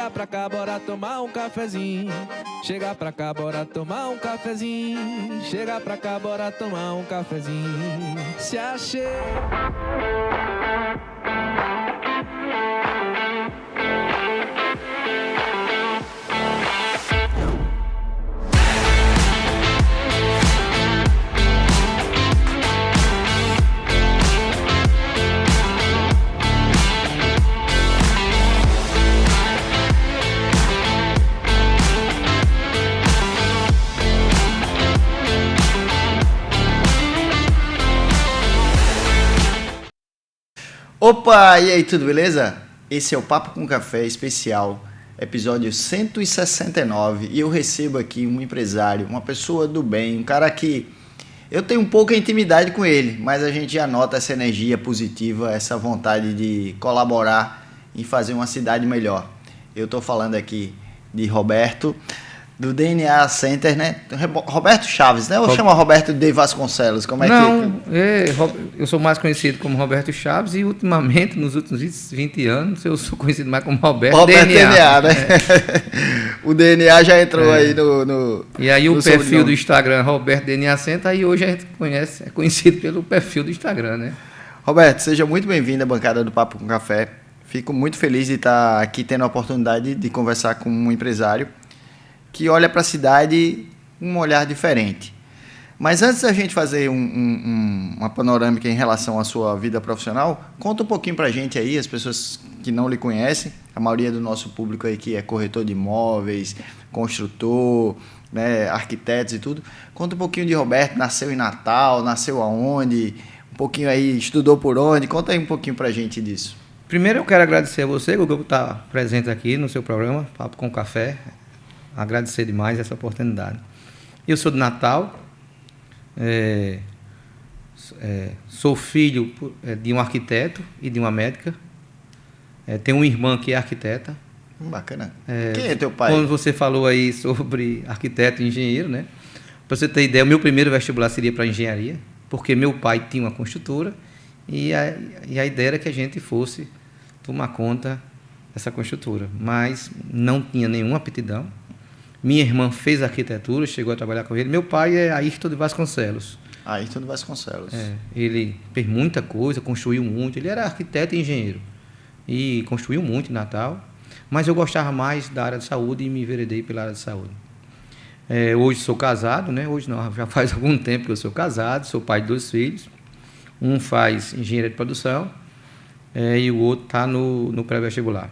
Chega pra cá, bora tomar um cafezinho. Chega pra cá, bora tomar um cafezinho. Chega pra cá, bora tomar um cafezinho. Se achei. Opa, e aí, tudo beleza? Esse é o Papo com Café especial, episódio 169, e eu recebo aqui um empresário, uma pessoa do bem, um cara que eu tenho pouca intimidade com ele, mas a gente já nota essa energia positiva, essa vontade de colaborar e fazer uma cidade melhor. Eu tô falando aqui de Roberto, do DNA Center, né? Roberto Chaves, né? Ou chama Roberto de Vasconcelos? Como é Eu sou mais conhecido como Roberto Chaves e ultimamente, nos últimos 20 anos, eu sou conhecido mais como Roberto DNA, né? O DNA já entrou aí no E aí o perfil do Instagram, Roberto DNA Center, aí hoje a gente é conhecido pelo perfil do Instagram, né? Roberto, seja muito bem-vindo à bancada do Papo com Café. Fico muito feliz de estar aqui tendo a oportunidade de conversar com um empresário que olha para a cidade com um olhar diferente. Mas antes da gente fazer uma panorâmica em relação à sua vida profissional, conta um pouquinho para a gente aí, as pessoas que não lhe conhecem, a maioria do nosso público aí que é corretor de imóveis, construtor, né, arquitetos e tudo. Conta um pouquinho de Roberto, nasceu em Natal, nasceu aonde, um pouquinho aí, estudou por onde, conta aí um pouquinho para a gente disso. Primeiro eu quero agradecer a você, Gugu, por estar presente aqui no seu programa, Papo com Café. Agradecer demais essa oportunidade. Eu sou de Natal, sou filho de um arquiteto e de uma médica. Tenho uma irmã que é arquiteta. Bacana. Quem é teu pai? Quando você falou aí sobre arquiteto e engenheiro, né? Para você ter ideia, o meu primeiro vestibular seria para engenharia, porque meu pai tinha uma construtora e a ideia era que a gente fosse tomar conta dessa construtora, mas não tinha nenhuma aptidão. Minha irmã fez arquitetura, chegou a trabalhar com ele. Meu pai é Ayrton de Vasconcelos. Ayrton de Vasconcelos. Ele fez muita coisa, construiu muito. Ele era arquiteto e engenheiro. E construiu muito em Natal. Mas eu gostava mais da área de saúde e me enveredei pela área de saúde. Hoje sou casado, né? Hoje não, já faz algum tempo que eu sou casado. Sou pai de 2 filhos. Um faz engenharia de produção e o outro está no pré-vestibular.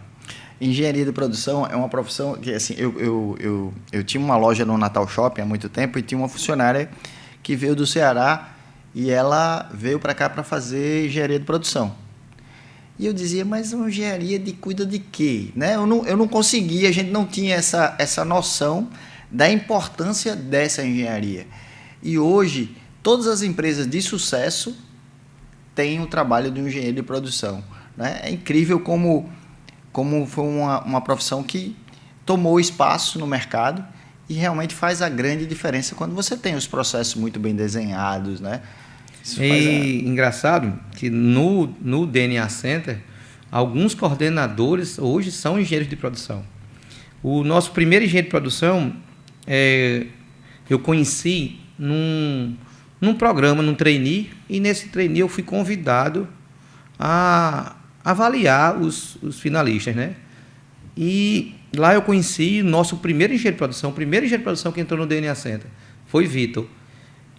Engenharia de produção é uma profissão que, assim, eu tinha uma loja no Natal Shopping há muito tempo e tinha uma funcionária que veio do Ceará e ela veio para cá para fazer engenharia de produção. E eu dizia, mas uma engenharia cuida de quê? Né? Eu não conseguia, a gente não tinha essa noção da importância dessa engenharia. E hoje, todas as empresas de sucesso têm o trabalho de um engenheiro de produção. Né? É incrível como foi uma profissão que tomou espaço no mercado e realmente faz a grande diferença quando você tem os processos muito bem desenhados, né? Engraçado que no DNA Center, alguns coordenadores hoje são engenheiros de produção. O nosso primeiro engenheiro de produção, eu conheci num programa, num trainee, e nesse trainee eu fui convidado a avaliar os finalistas, né? E lá eu conheci o nosso primeiro engenheiro de produção, o primeiro engenheiro de produção que entrou no DNA Center, foi Vitor.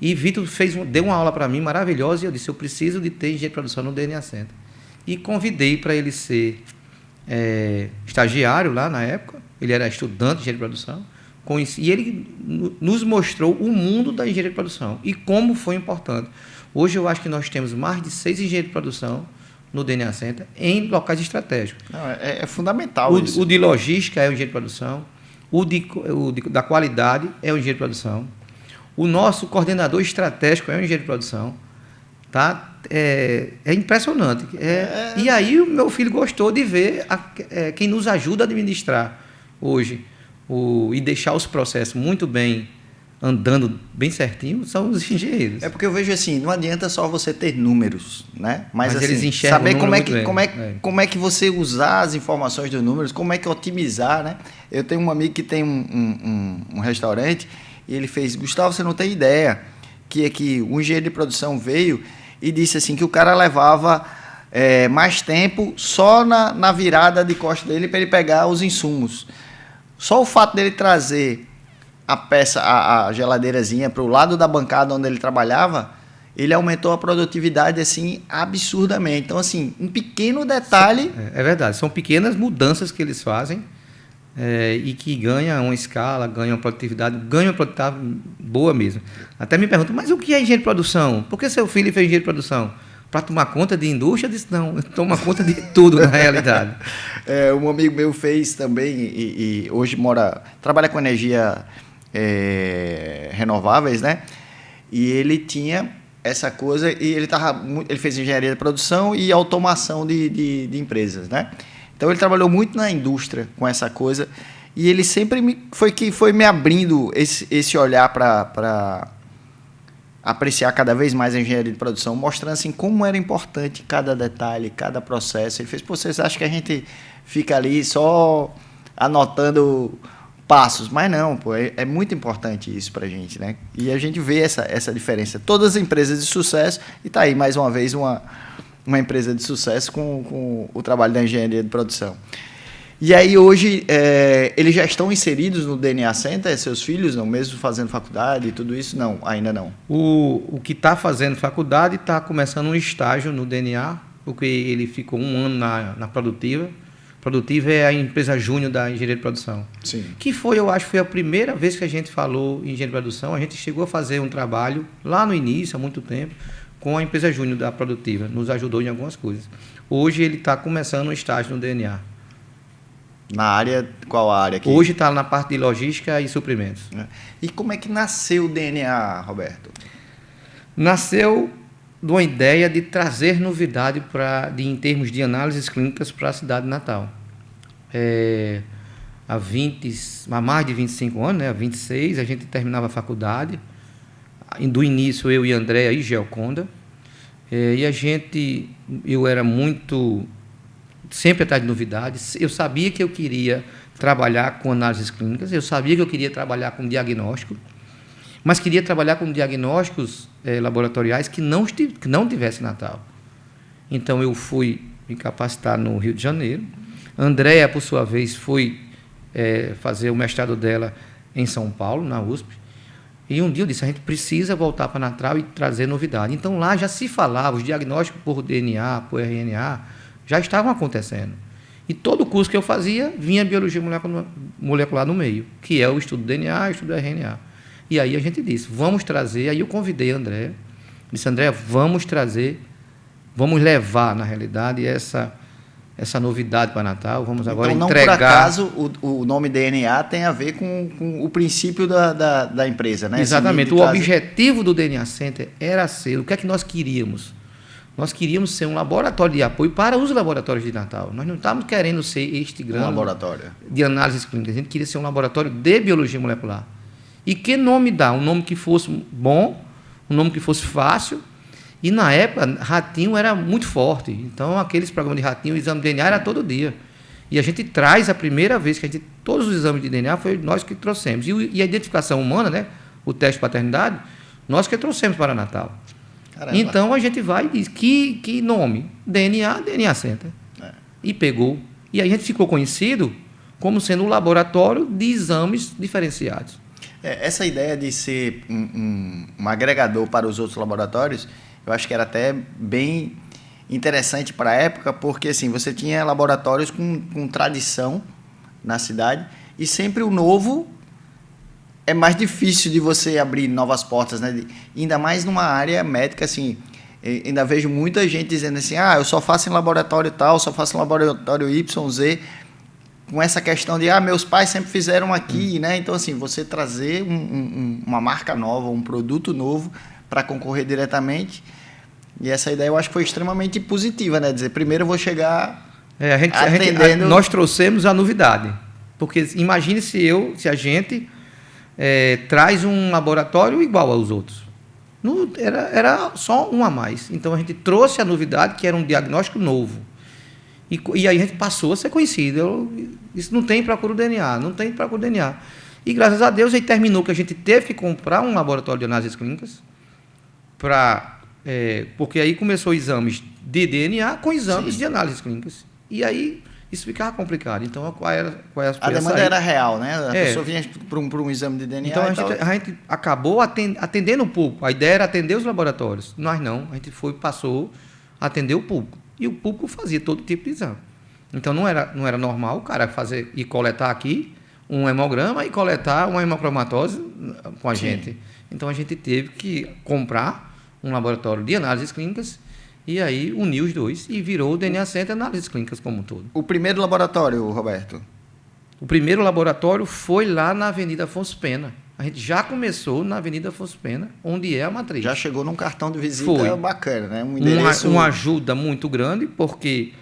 E Vitor deu uma aula para mim maravilhosa e eu disse, eu preciso de ter engenheiro de produção no DNA Center. E convidei para ele ser estagiário lá na época, ele era estudante de engenharia de produção, e ele nos mostrou o mundo da engenharia de produção e como foi importante. Hoje eu acho que nós temos mais de 6 engenheiros de produção no DNA Center, em locais estratégicos. Não, é fundamental isso. O de logística é o engenheiro de produção, da qualidade é o engenheiro de produção, o nosso coordenador estratégico é o engenheiro de produção. Tá? É impressionante. E aí o meu filho gostou de ver quem nos ajuda a administrar hoje e deixar os processos muito bem andando bem certinho são os engenheiros. É porque eu vejo assim, não adianta só você ter números, né? Mas assim, eles enxergam saber o número como é que você usar as informações dos números, como é que otimizar, né? Eu tenho um amigo que tem um restaurante e ele fez, Gustavo, você não tem ideia, que é que um engenheiro de produção veio e disse assim que o cara levava mais tempo só na virada de costa dele para ele pegar os insumos. Só o fato dele trazer a peça, a geladeirazinha para o lado da bancada onde ele trabalhava, ele aumentou a produtividade assim absurdamente. Então assim, um pequeno detalhe... É verdade, são pequenas mudanças que eles fazem e que ganham uma escala, ganham uma produtividade boa mesmo. Até me perguntam, mas o que é engenheiro de produção? Por que seu filho fez engenheiro de produção? Para tomar conta de indústria? Eu disse, não, toma conta de tudo na realidade. Um amigo meu fez também e hoje trabalha com energia renováveis, né? E ele tinha essa coisa e ele fez engenharia de produção e automação de empresas, né? Então ele trabalhou muito na indústria com essa coisa e ele sempre foi me abrindo esse olhar para apreciar cada vez mais a engenharia de produção, mostrando assim como era importante cada detalhe, cada processo. Ele fez, pô, vocês acham que a gente fica ali só anotando passos? Mas não, pô, é muito importante isso pra gente, né? E a gente vê essa diferença. Todas as empresas de sucesso, e tá aí mais uma vez uma empresa de sucesso com o trabalho da engenharia de produção. E aí hoje eles já estão inseridos no DNA Center, seus filhos, não, mesmo fazendo faculdade e tudo isso? Não, ainda não. O que está fazendo faculdade está começando um estágio no DNA, porque ele ficou 1 ano na Produtiva. Produtiva é a empresa júnior da engenharia de produção. Sim. Que eu acho que foi a primeira vez que a gente falou em engenharia de produção. A gente chegou a fazer um trabalho lá no início, há muito tempo, com a empresa júnior da Produtiva. Nos ajudou em algumas coisas. Hoje ele está começando um estágio no DNA. Na área, qual área aqui? Hoje está na parte de logística e suprimentos. E como é que nasceu o DNA, Roberto? Nasceu de uma ideia de trazer novidade em termos de análises clínicas para a cidade de Natal. Há mais de 25 anos, né, há 26, a gente terminava a faculdade. Do início, eu e Andréa e Gelconda. Eu era sempre atrás de novidades. Eu sabia que eu queria trabalhar com análises clínicas, eu sabia que eu queria trabalhar com diagnóstico, mas queria trabalhar com diagnósticos laboratoriais que não tivesse Natal. Então, eu fui me capacitar no Rio de Janeiro. Andréa, por sua vez, foi fazer o mestrado dela em São Paulo, na USP. E um dia eu disse, a gente precisa voltar para Natal e trazer novidade. Então, lá já se falava, os diagnósticos por DNA, por RNA, já estavam acontecendo. E todo o curso que eu fazia, vinha biologia molecular no meio, que é o estudo do DNA e o estudo do RNA. E aí a gente disse, vamos trazer, aí eu convidei a Andréa, disse, Andréa, vamos levar, na realidade, essa novidade para Natal, vamos agora então, entregar... Não por acaso o nome DNA tem a ver com o princípio da empresa, né? Exatamente, o objetivo do DNA Center era ser, o que é que nós queríamos? Nós queríamos ser um laboratório de apoio para os laboratórios de Natal. Nós não estávamos querendo ser este grande laboratório de análises clínicas. A gente queria ser um laboratório de biologia molecular. E que nome dá? Um nome que fosse bom, um nome que fosse fácil. E, na época, ratinho era muito forte. Então, aqueles programas de ratinho, o exame de DNA era todo dia. E a gente traz, a primeira vez que todos os exames de DNA, foi nós que trouxemos. E a identificação humana, né, o teste de paternidade, nós que trouxemos para Natal. Caramba. Então a gente vai e diz, que nome? DNA Center. E pegou. E aí a gente ficou conhecido como sendo um laboratório de exames diferenciados. Essa ideia de ser um agregador para os outros laboratórios, eu acho que era até bem interessante para a época, porque assim, você tinha laboratórios com tradição na cidade e sempre o novo é mais difícil de você abrir novas portas, né? Ainda mais numa área médica, assim, ainda vejo muita gente dizendo assim, eu só faço em laboratório tal, só faço em laboratório Y, Z, com essa questão de, meus pais sempre fizeram aqui, né? Então, assim, você trazer uma marca nova, um produto novo para concorrer diretamente, e essa ideia eu acho que foi extremamente positiva, né? Dizer, primeiro eu vou chegar atendendo... Nós trouxemos a novidade, porque imagine se a gente traz um laboratório igual aos outros. Era só um a mais. Então a gente trouxe a novidade, que era um diagnóstico novo. E aí a gente passou a ser conhecido. Isso não tem procura o DNA, não tem procura o DNA. E graças a Deus aí terminou que a gente teve que comprar um laboratório de análises clínicas porque aí começou exames de DNA com exames Sim. de análises clínicas. E aí isso ficava complicado. Então, qual é A demanda era real, né? A pessoa vinha para um exame de DNA. Então, a gente acabou atendendo o público. A ideia era atender os laboratórios. Nós não. A gente passou a atender o público. E o público fazia todo tipo de exame. Então, não era normal o cara ir coletar aqui um hemograma e coletar uma hemocromatose com a gente. Então, a gente teve que comprar um laboratório de análises clínicas e aí uniu os dois e virou o DNA Center Análises Clínicas como um todo. O primeiro laboratório, Roberto? O primeiro laboratório foi lá na Avenida Afonso Pena. A gente já começou na Avenida Afonso Pena, onde é a matriz. Já chegou num cartão de visita bacana, né? Uma ajuda muito grande, porque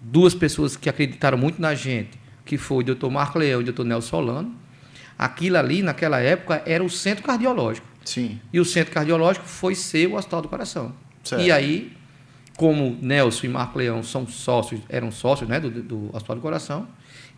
duas pessoas que acreditaram muito na gente, que foi o Dr. Marco Leão e o Dr. Nelson Solano, aquilo ali, naquela época, era o centro cardiológico. Sim. E o centro cardiológico foi ser o Hospital do Coração. Certo. E aí, como Nelson e Marco Leão eram sócios, né, do Hospital do Coração,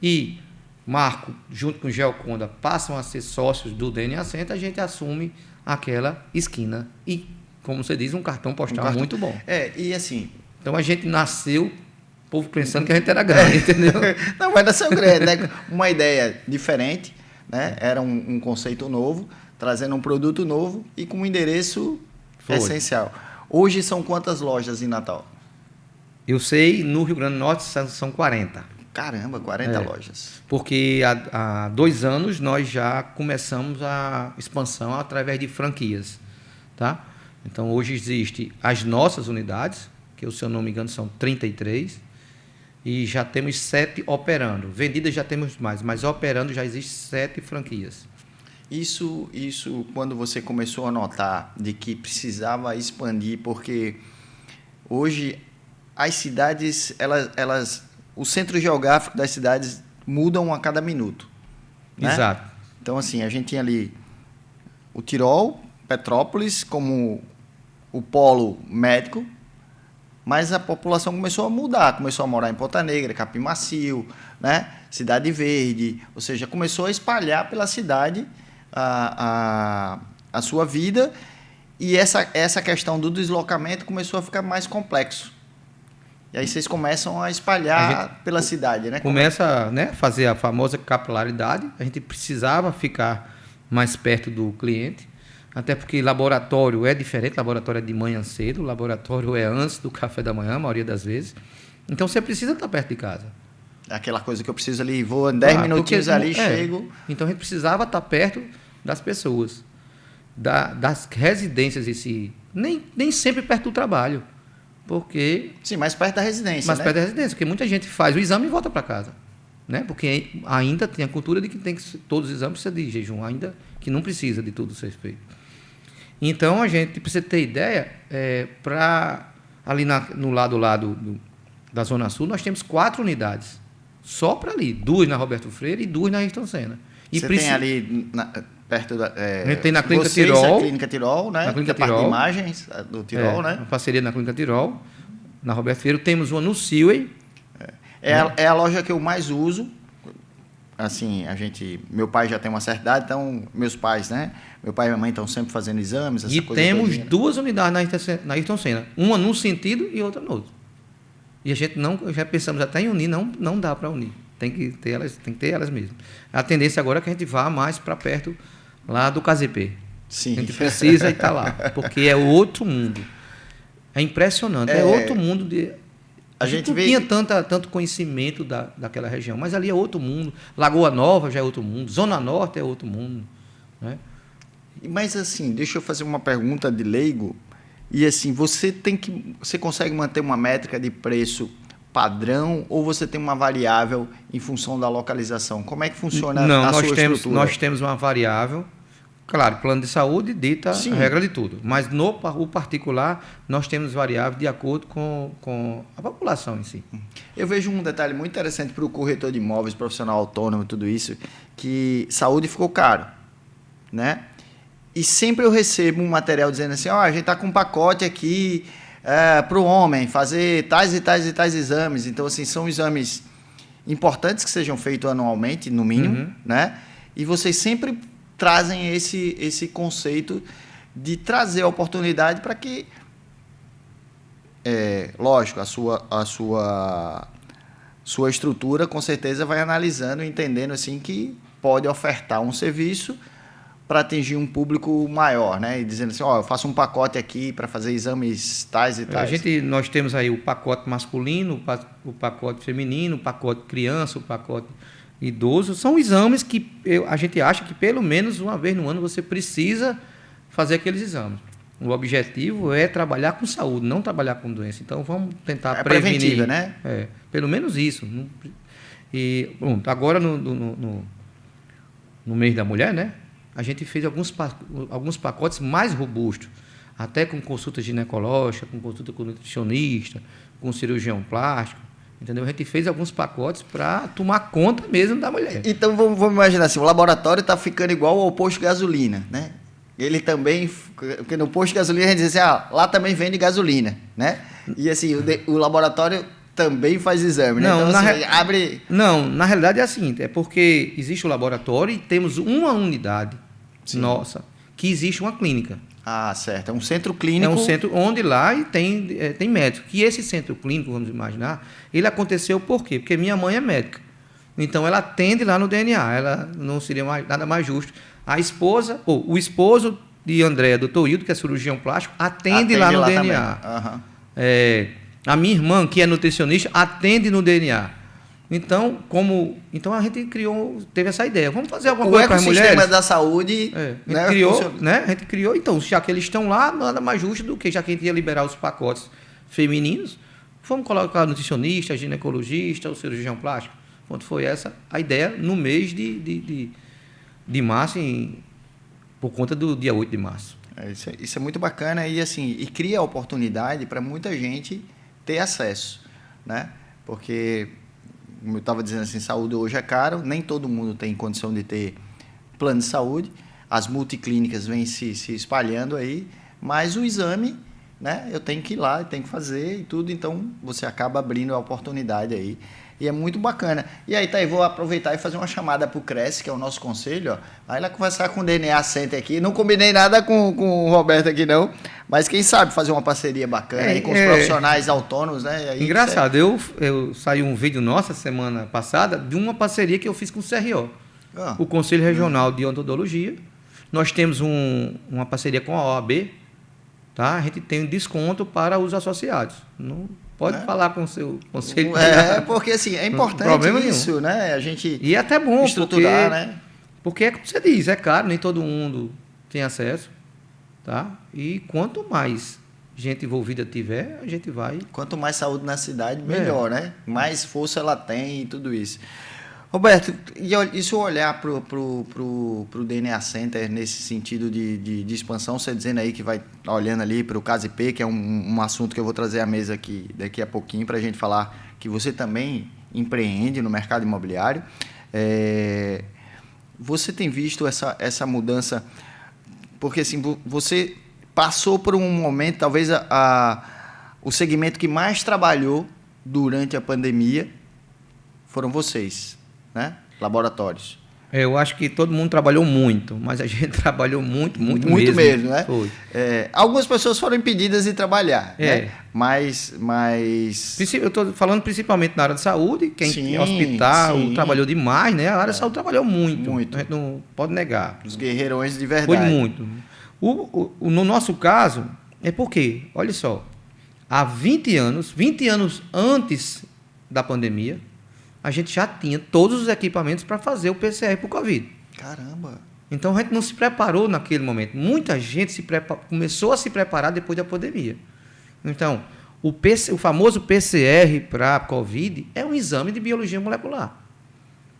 e Marco, junto com o Geoconda, passam a ser sócios do DNA Center, a gente assume aquela esquina. E, como você diz, um cartão postal muito bom. E assim... Então, a gente nasceu, o povo pensando que a gente era grande, entendeu? Não, mas nasceu grande, né? Uma ideia diferente, né? Era um conceito novo, trazendo um produto novo e com um endereço essencial. Hoje são quantas lojas em Natal? Eu sei, no Rio Grande do Norte são 40. Caramba, 40 lojas. Porque há 2 anos nós já começamos a expansão através de franquias. Tá? Então, hoje existe as nossas unidades, que, se eu não me engano, são 33, e já temos 7 operando. Vendidas já temos mais, mas operando já existe 7 franquias. Isso quando você começou a notar de que precisava expandir, porque hoje as cidades, o centro geográfico das cidades mudam a cada minuto. Né? Exato. Então, assim, a gente tinha ali o Tirol, Petrópolis, como o polo médico, mas a população começou a mudar, começou a morar em Ponta Negra, Capim Macio, né? Cidade Verde, ou seja, começou a espalhar pela cidade a sua vida, e essa questão do deslocamento começou a ficar mais complexo. E aí vocês começam a espalhar pela cidade, né? Começa, né, a fazer a famosa capilaridade. A gente precisava ficar mais perto do cliente, até porque laboratório é diferente, laboratório é de manhã cedo, laboratório é antes do café da manhã, a maioria das vezes. Então você precisa estar perto de casa. Aquela coisa que eu preciso ali, vou 10 minutinhos ali, chego. Então a gente precisava estar perto das pessoas, das residências em si, nem sempre perto do trabalho, porque... Sim, mais perto da residência, mais perto da residência, porque muita gente faz o exame e volta para casa, né? Porque ainda tem a cultura de que todos os exames precisam de jejum, ainda que não precisa de tudo ser feito. Então a gente precisa ter ideia, ali no lado da Zona Sul, nós temos 4 unidades, só para ali, 2 na Roberto Freire e 2 na Ayrton Senna. E você tem ali perto da... a gente tem na Clínica vocês, Tirol. A Clínica Tirol, né? Na Clínica Tirol. Tirol. De imagens do Tirol, né? Uma parceria na Clínica Tirol, na Roberto Freire. Temos uma no Seaway. É a loja que eu mais uso. Assim, meu pai já tem uma certa idade, então meus pais, né? Meu pai e minha mãe estão sempre fazendo exames, essa E coisa temos todinha, né? 2 unidades na Ayrton Senna. Uma num sentido e outra no outro. E a gente já pensamos até em unir, não dá para unir. Tem que ter elas mesmo. A tendência agora é que a gente vá mais para perto lá do KZP. Sim. A gente precisa estar lá, porque é outro mundo. É impressionante, é outro mundo. A gente não tinha tanto conhecimento daquela região, mas ali é outro mundo. Lagoa Nova já é outro mundo, Zona Norte é outro mundo. Né? Mas assim, deixa eu fazer uma pergunta de leigo. E assim, você consegue manter uma métrica de preço padrão ou você tem uma variável em função da localização? Como é que funciona a sua estrutura? Nós temos uma variável. Claro, plano de saúde dita Sim. a regra de tudo. Mas o particular, nós temos variável de acordo com a população em si. Eu vejo um detalhe muito interessante para o corretor de imóveis, profissional autônomo, tudo isso, que saúde ficou caro. né? E sempre eu recebo um material dizendo assim, a gente está com um pacote aqui para o homem fazer tais e tais e tais exames. Então, assim, são exames importantes que sejam feitos anualmente, no mínimo, né? E vocês sempre trazem esse conceito de trazer a oportunidade para que, lógico, a sua estrutura com certeza vai analisando e entendendo assim que pode ofertar um serviço para atingir um público maior, né? E dizendo assim, eu faço um pacote aqui para fazer exames tais e tais. Nós temos aí o pacote masculino, o pacote feminino, o pacote criança, o pacote idoso. São exames que a gente acha que pelo menos uma vez no ano você precisa fazer aqueles exames. O objetivo é trabalhar com saúde, não trabalhar com doença. Então vamos tentar prevenir. Preventiva, né? Pelo menos isso. E pronto, agora no mês da mulher, né? A gente fez alguns pacotes mais robustos, até com consulta ginecológica, com consulta com nutricionista, com cirurgião plástico, entendeu? A gente fez alguns pacotes para tomar conta mesmo da mulher. Então vamos imaginar assim, o laboratório está ficando igual ao posto de gasolina, né? Ele também, porque no posto de gasolina a gente diz assim, lá também vende gasolina, né? E assim, o laboratório também faz exame, né? Não, então, assim, abre... Não, na realidade é assim, é porque existe o laboratório e temos uma unidade nossa, que existe uma clínica. Ah, certo. É um centro clínico. É um centro onde lá tem médico. E esse centro clínico, vamos imaginar, ele aconteceu por quê? Porque minha mãe é médica. Então, ela atende lá no DNA. Ela não seria nada mais justo. A esposa, ou o esposo de André, doutor Hildo, que é cirurgião plástico, atende lá no DNA. Uhum. A minha irmã, que é nutricionista, atende no DNA. Então a gente teve essa ideia. Vamos fazer alguma coisa para as mulheres. O ecossistema da saúde, a gente criou, então, já que eles estão lá, nada mais justo do que, já que a gente ia liberar os pacotes femininos, vamos colocar nutricionista, ginecologista, o cirurgião plástico. Quanto foi essa a ideia no mês de março, por conta do dia 8 de março. Isso é muito bacana e cria oportunidade para muita gente ter acesso, né? Porque, como eu estava dizendo assim, saúde hoje é caro, nem todo mundo tem condição de ter plano de saúde, as multiclínicas vêm se espalhando aí, mas o exame, né, eu tenho que ir lá, eu tenho que fazer e tudo, então você acaba abrindo a oportunidade aí, e é muito bacana. E aí, Thaí, vou aproveitar e fazer uma chamada para o Cresce, que é o nosso conselho, ó. Vai lá conversar com o DNA Center aqui, não combinei nada com o Roberto aqui não, mas quem sabe fazer uma parceria bacana aí com os profissionais autônomos, né? Aí engraçado, eu saí um vídeo nossa semana passada de uma parceria que eu fiz com o CRO, o Conselho Regional de Odontologia. Nós temos uma parceria com a OAB, tá? A gente tem um desconto para os associados. Não pode falar com o seu conselho. Porque assim, é importante isso, nenhum, né? A gente e é até bom estruturar, né? Porque é como você diz, é caro, nem todo mundo tem acesso, tá? E quanto mais gente envolvida tiver, a gente vai... Quanto mais saúde na cidade, melhor, né? Mais força ela tem e tudo isso. Roberto, e se eu olhar para o DNA Center nesse sentido de expansão, você dizendo aí que vai olhando ali para o CASIP, que é um assunto que eu vou trazer à mesa aqui daqui a pouquinho para a gente falar que você também empreende no mercado imobiliário. Você tem visto essa mudança, porque assim, você passou por um momento, talvez o segmento que mais trabalhou durante a pandemia foram vocês, né? Laboratórios. Eu acho que todo mundo trabalhou muito, mas a gente trabalhou muito mesmo, né? Foi. Algumas pessoas foram impedidas de trabalhar, né? Mas... Eu estou falando principalmente na área de saúde, quem é hospital trabalhou demais, né? A área de saúde trabalhou muito. A gente não pode negar. Os guerreirões de verdade. Foi muito. No nosso caso, é porque, olha só, há 20 anos antes da pandemia, a gente já tinha todos os equipamentos para fazer o PCR para o Covid. Caramba! Então, a gente não se preparou naquele momento. Muita gente começou a se preparar depois da pandemia. Então, o famoso PCR para Covid é um exame de biologia molecular.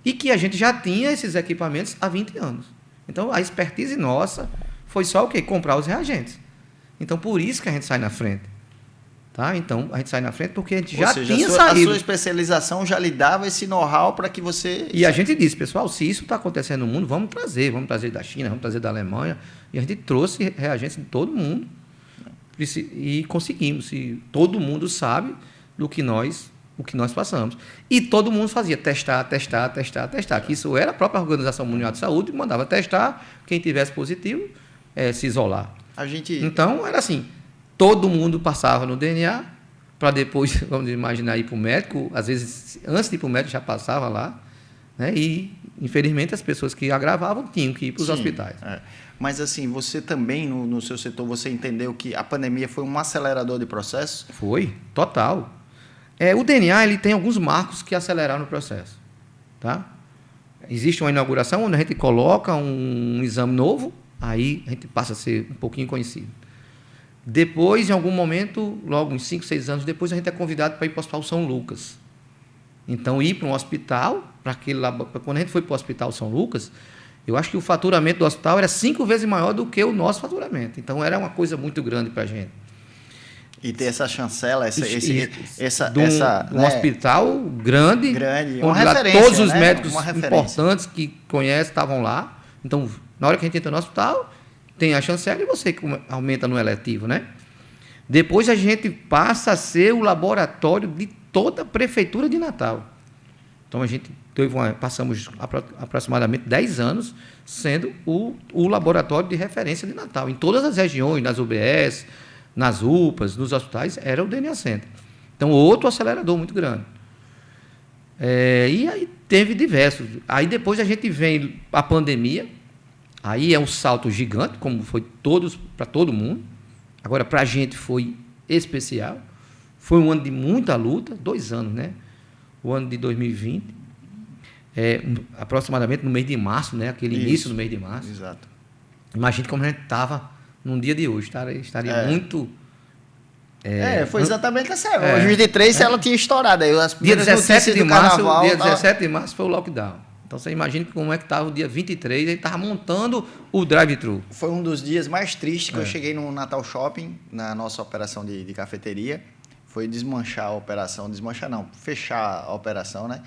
E que a gente já tinha esses equipamentos há 20 anos. Então, a expertise nossa foi só o quê? Comprar os reagentes. Então, por isso que a gente sai na frente. Tá? Então, a gente sai na frente porque a gente Ou já seja, tinha a saído. sua especialização já lhe dava esse know-how para que você... E a gente disse, pessoal, se isso está acontecendo no mundo, vamos trazer da China, vamos trazer da Alemanha. E a gente trouxe reagentes de todo mundo. E conseguimos. E todo mundo sabe o que nós passamos. E todo mundo fazia testar. Que isso era a própria Organização Mundial de Saúde, mandava testar, quem tivesse positivo, se isolar. Então, era assim, todo mundo passava no DNA, para depois, vamos imaginar, ir para o médico. Às vezes, antes de ir para o médico, já passava lá. Né? E, infelizmente, as pessoas que agravavam tinham que ir para os hospitais. Mas, assim, você também, no seu setor, você entendeu que a pandemia foi um acelerador de processo? Foi, total. O DNA ele tem alguns marcos que aceleraram o processo. Tá? Existe uma inauguração onde a gente coloca um exame novo, aí a gente passa a ser um pouquinho conhecido. Depois, em algum momento, logo uns 5, 6 anos depois, a gente é convidado para ir para o Hospital São Lucas. Então, ir para um hospital, quando a gente foi para o Hospital São Lucas, eu acho que o faturamento do hospital era 5 vezes maior do que o nosso faturamento. Então, era uma coisa muito grande para a gente. E ter essa chancela, um hospital grande uma onde referência, todos os né? médicos importantes que conhecem estavam lá. Então, na hora que a gente entra no hospital, tem a chancela e você aumenta no eletivo, né? Depois a gente passa a ser o laboratório de toda a prefeitura de Natal. Então, a gente passamos aproximadamente 10 anos sendo o laboratório de referência de Natal. Em todas as regiões, nas UBS, nas UPAs, nos hospitais, era o DNA Center. Então, outro acelerador muito grande. E aí teve diversos. Aí depois a gente vem a pandemia, aí é um salto gigante, como foi para todo mundo. Agora, para a gente foi especial. Foi um ano de muita luta, 2 anos, né? O ano de 2020, aproximadamente no mês de março, né? Início do mês de março. Exato. Imagine como a gente estava num dia de hoje. Estaria muito... foi exatamente essa. Hoje, 23, ela tinha estourado. Aí, dia 17 de março, dia 17 de março foi o lockdown. Então, você imagina como é que estava o dia 23, ele estava montando o drive-thru. Foi um dos dias mais tristes que eu cheguei no Natal Shopping, na nossa operação de cafeteria. Foi desmanchar a operação, fechar a operação, né?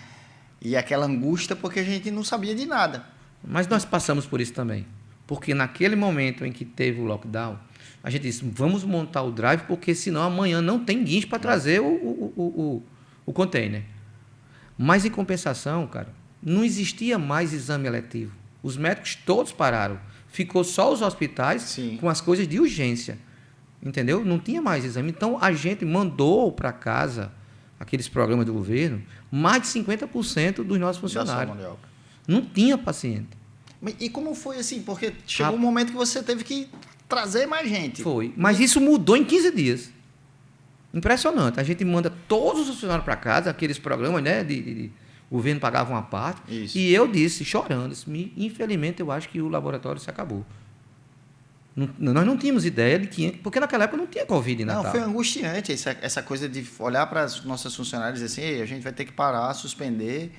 E aquela angústia porque a gente não sabia de nada. Mas nós passamos por isso também. Porque naquele momento em que teve o lockdown, a gente disse, vamos montar o drive, porque senão amanhã não tem guincho para trazer o container. Mas, em compensação, cara, não existia mais exame eletivo. Os médicos todos pararam. Ficou só os hospitais com as coisas de urgência. Entendeu? Não tinha mais exame. Então, a gente mandou para casa, aqueles programas do governo, mais de 50% dos nossos funcionários. Não tinha paciente. E como foi assim? Porque chegou um momento que você teve que trazer mais gente. Foi. Mas isso mudou em 15 dias. Impressionante. A gente manda todos os funcionários para casa, aqueles programas, né? O governo pagava uma parte. Isso. E eu disse, chorando, infelizmente, eu acho que o laboratório se acabou. Nós não tínhamos ideia de que... Porque naquela época não tinha Covid em Natal. Não, foi angustiante essa coisa de olhar para as nossas funcionárias e dizer assim, a gente vai ter que parar, suspender,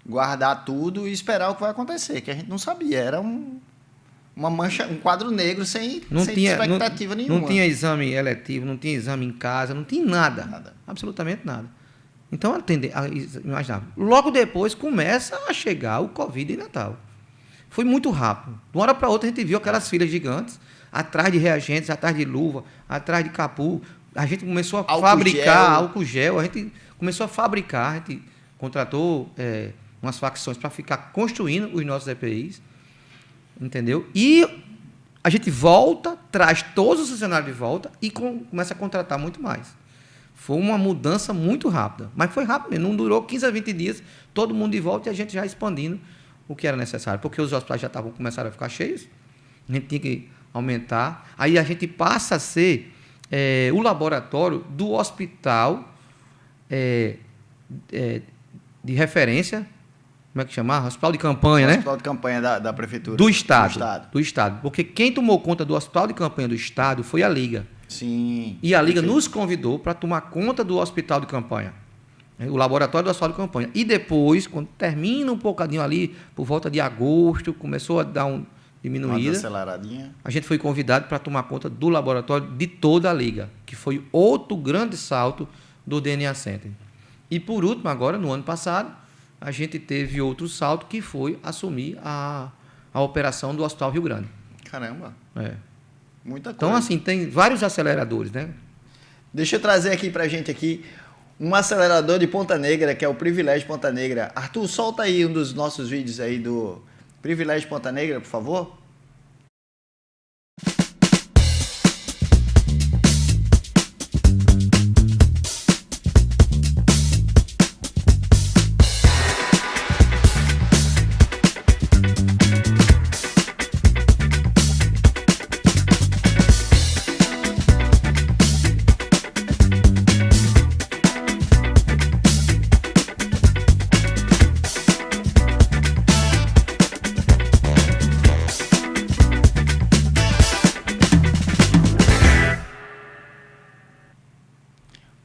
guardar tudo e esperar o que vai acontecer, que a gente não sabia. Era uma mancha, um quadro negro sem expectativa nenhuma. Não tinha exame eletivo, não tinha exame em casa, não tinha nada. Absolutamente nada. Então, imaginava. Logo depois começa a chegar o Covid em Natal. Foi muito rápido. De uma hora para outra, a gente viu aquelas filas gigantes, atrás de reagentes, atrás de luva, atrás de capuz. A gente começou a fabricar álcool gel, a gente começou a fabricar, a gente contratou umas facções para ficar construindo os nossos EPIs, entendeu? E a gente volta, traz todos os funcionários de volta e começa a contratar muito mais. Foi uma mudança muito rápida, mas foi rápido mesmo, não durou 15 a 20 dias, todo mundo de volta e a gente já expandindo o que era necessário, porque os hospitais já começaram a ficar cheios, a gente tinha que aumentar, aí a gente passa a ser o laboratório do hospital de referência, como é que chamava? Hospital de campanha, né? Hospital de campanha da prefeitura. Do Estado. Porque quem tomou conta do hospital de campanha do Estado foi a Liga. Sim. E a Liga nos convidou para tomar conta do hospital de campanha. O laboratório do hospital de campanha. E depois, quando termina um bocadinho ali, por volta de agosto, começou a dar diminuída. Uma aceleradinha. A gente foi convidado para tomar conta do laboratório de toda a liga, que foi outro grande salto do DNA Center. E, por último, agora, no ano passado, a gente teve outro salto, que foi assumir a operação do Hospital Rio Grande. Caramba, É. muita coisa. Então, assim, tem vários aceleradores, né? Deixa eu trazer aqui pra gente aqui um acelerador de Ponta Negra, que é o Privilégio Ponta Negra. Arthur, solta aí um dos nossos vídeos aí do Privilégio Ponta Negra, por favor.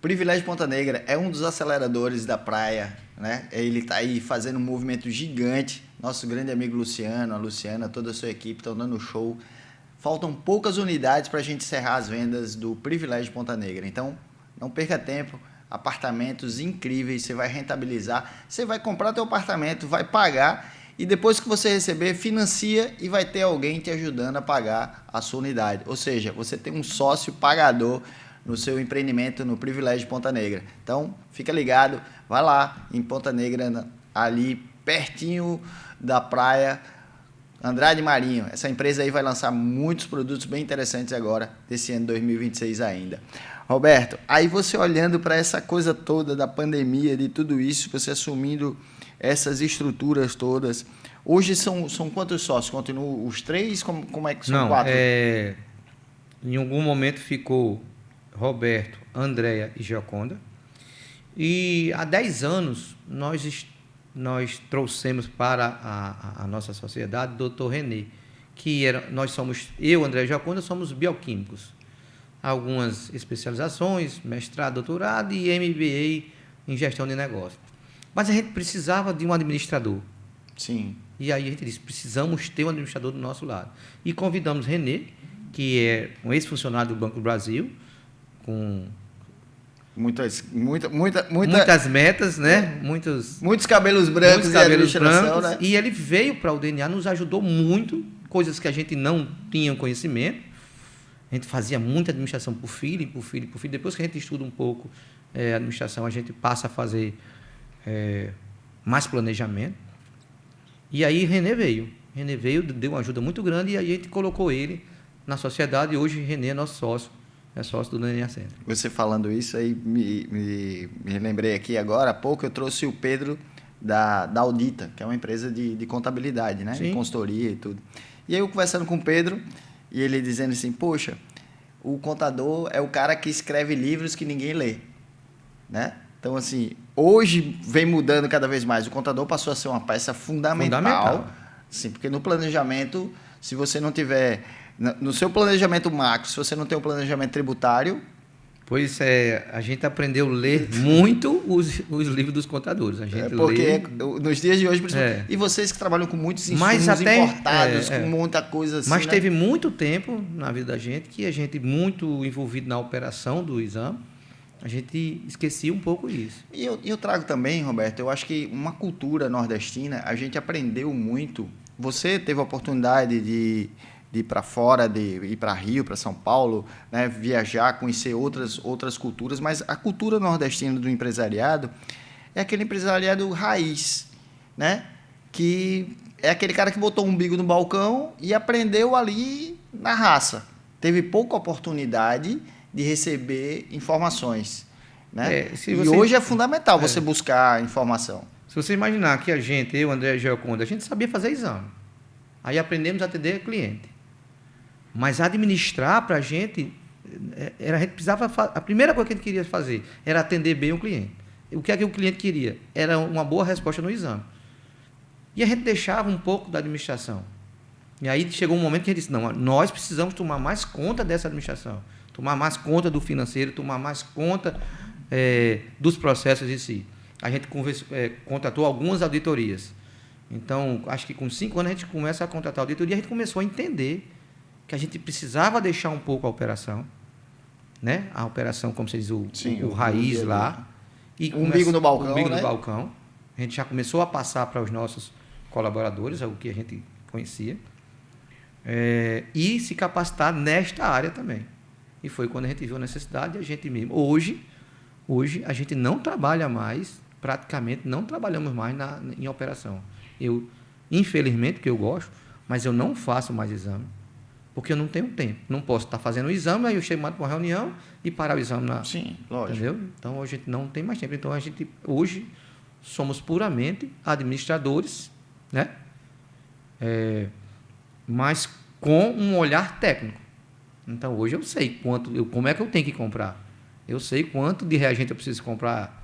Privilégio Ponta Negra é um dos aceleradores da praia, né? Ele está aí fazendo um movimento gigante. Nosso grande amigo Luciano, a Luciana, toda a sua equipe estão dando show. Faltam poucas unidades para a gente encerrar as vendas do Privilégio Ponta Negra. Então, não perca tempo. Apartamentos incríveis, você vai rentabilizar. Você vai comprar teu apartamento, vai pagar e depois que você receber, financia e vai ter alguém te ajudando a pagar a sua unidade. Ou seja, você tem um sócio pagador no seu empreendimento no Privilégio Ponta Negra. Então, fica ligado, vai lá em Ponta Negra, ali pertinho da praia Andrade Marinho. Essa empresa aí vai lançar muitos produtos bem interessantes agora, desse ano 2026 ainda. Roberto, aí você olhando para essa coisa toda da pandemia, de tudo isso, você assumindo essas estruturas todas, hoje são quantos sócios? Continuam os 3? Como é que são? Não, 4? em algum momento ficou Roberto, Andréia e Gioconda. E há 10 anos nós trouxemos para a nossa sociedade o Dr. René, nós somos, eu, André e Gioconda, somos bioquímicos. Algumas especializações, mestrado, doutorado e MBA em gestão de negócio. Mas a gente precisava de um administrador. Sim. E aí a gente disse, precisamos ter um administrador do nosso lado. E convidamos René, que é um ex-funcionário do Banco do Brasil, com muitas metas, né? Muitos cabelos brancos e administração, né? E ele veio para o DNA, nos ajudou muito, coisas que a gente não tinha conhecimento. A gente fazia muita administração por feeling. Depois que a gente estuda um pouco a administração, a gente passa a fazer mais planejamento. E aí René veio, deu uma ajuda muito grande e aí a gente colocou ele na sociedade e hoje René é nosso sócio. É sócio do DNA Center. Você falando isso aí, me lembrei aqui agora, há pouco eu trouxe o Pedro da Audita, que é uma empresa de contabilidade, né? De consultoria e tudo. E aí eu conversando com o Pedro, e ele dizendo assim, poxa, o contador é o cara que escreve livros que ninguém lê, né? Então, assim, hoje vem mudando cada vez mais. O contador passou a ser uma peça fundamental. Sim, porque no planejamento, se você não tiver... No seu planejamento macro, se você não tem um planejamento tributário... Pois é, a gente aprendeu a ler muito os livros dos contadores. A gente porque nos dias de hoje... E vocês que trabalham com muitos insumos importados, com muita coisa assim... Mas né? teve muito tempo na vida da gente que a gente, muito envolvido na operação do exame, a gente esquecia um pouco isso. E eu trago também, Roberto, eu acho que uma cultura nordestina, a gente aprendeu muito. Você teve a oportunidade de ir para fora, de ir para Rio, para São Paulo, né, viajar, conhecer outras culturas, mas a cultura nordestina do empresariado é aquele empresariado raiz, né, que é aquele cara que botou o umbigo no balcão e aprendeu ali na raça. Teve pouca oportunidade de receber informações, né? E hoje é fundamental você buscar informação. Se você imaginar que eu, André e Gioconda, a gente sabia fazer exame. Aí aprendemos a atender cliente. Mas administrar para a gente precisava... A primeira coisa que a gente queria fazer era atender bem o cliente. O que é que o cliente queria? Era uma boa resposta no exame. E a gente deixava um pouco da administração. E aí chegou um momento que a gente disse, não, nós precisamos tomar mais conta dessa administração, tomar mais conta do financeiro, tomar mais conta dos processos em si. A gente contratou algumas auditorias. Então, acho que com 5 anos a gente começa a contratar auditoria, a gente começou a entender que a gente precisava deixar um pouco a operação, né? A operação, como você diz, o raiz lá. E umbigo no balcão, umbigo né? no balcão. A gente já começou a passar para os nossos colaboradores, o que a gente conhecia, e se capacitar nesta área também. E foi quando a gente viu a necessidade de a gente mesmo. Hoje a gente não trabalha mais, praticamente não trabalhamos mais em operação. Eu, infelizmente, que eu gosto, mas eu não faço mais exame, porque eu não tenho tempo. Não posso estar fazendo o exame, aí eu chego para uma reunião e parar o exame na... Sim, lógico. Entendeu? Então, a gente não tem mais tempo. Então, a gente, hoje, somos puramente administradores, né? Mas com um olhar técnico. Então, hoje eu sei como é que eu tenho que comprar. Eu sei quanto de reagente eu preciso comprar.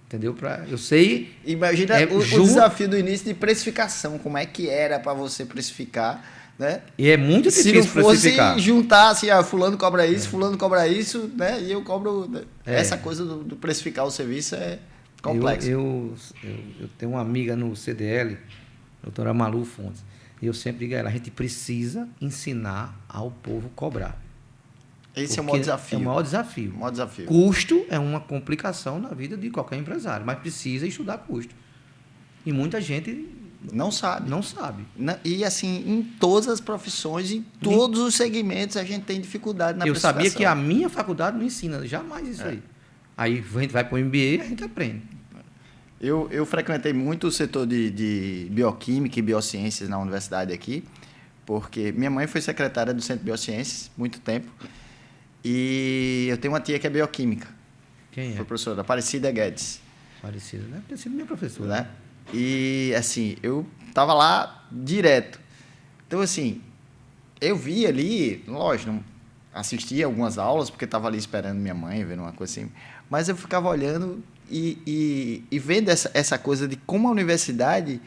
Entendeu? Eu sei... Imagina o desafio do início de precificação. Como é que era para você precificar, né? E é muito difícil precificar. Se não fosse juntar assim, fulano cobra isso, fulano cobra isso, né? E eu cobro... Essa coisa do precificar o serviço é complexo. Eu tenho uma amiga no CDL, doutora Malu Fontes, e eu sempre digo a ela, a gente precisa ensinar ao povo cobrar. Esse é o maior desafio. É o maior desafio. O maior desafio. Custo é uma complicação na vida de qualquer empresário, mas precisa estudar custo. E muita gente não sabe. Não sabe. E assim, em todas as profissões, em todos os segmentos, a gente tem dificuldade na precificação. Eu sabia que a minha faculdade não ensina jamais isso aí. Aí a gente vai para o MBA e a gente aprende. Eu frequentei muito o setor de bioquímica e biociências na universidade aqui, porque minha mãe foi secretária do Centro de Biociências muito tempo. E eu tenho uma tia que é bioquímica. Quem é? Foi professora Aparecida Guedes. Aparecida, né? Ter sido minha professora. Né? E, assim, eu estava lá direto. Então, assim, eu vi ali, lógico, não assistia algumas aulas, porque estava ali esperando minha mãe, vendo uma coisa assim. Mas eu ficava olhando e vendo essa coisa de como a universidade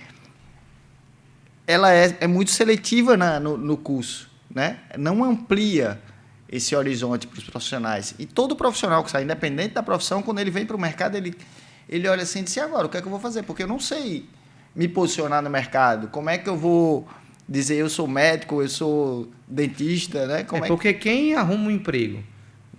ela é muito seletiva no curso, né? Não amplia esse horizonte para os profissionais. E todo profissional que sai, independente da profissão, quando ele vem para o mercado, ele olha assim e diz, agora, o que é que eu vou fazer? Porque eu não sei me posicionar no mercado. Como é que eu vou dizer eu sou médico, eu sou dentista, né? Porque quem arruma um emprego,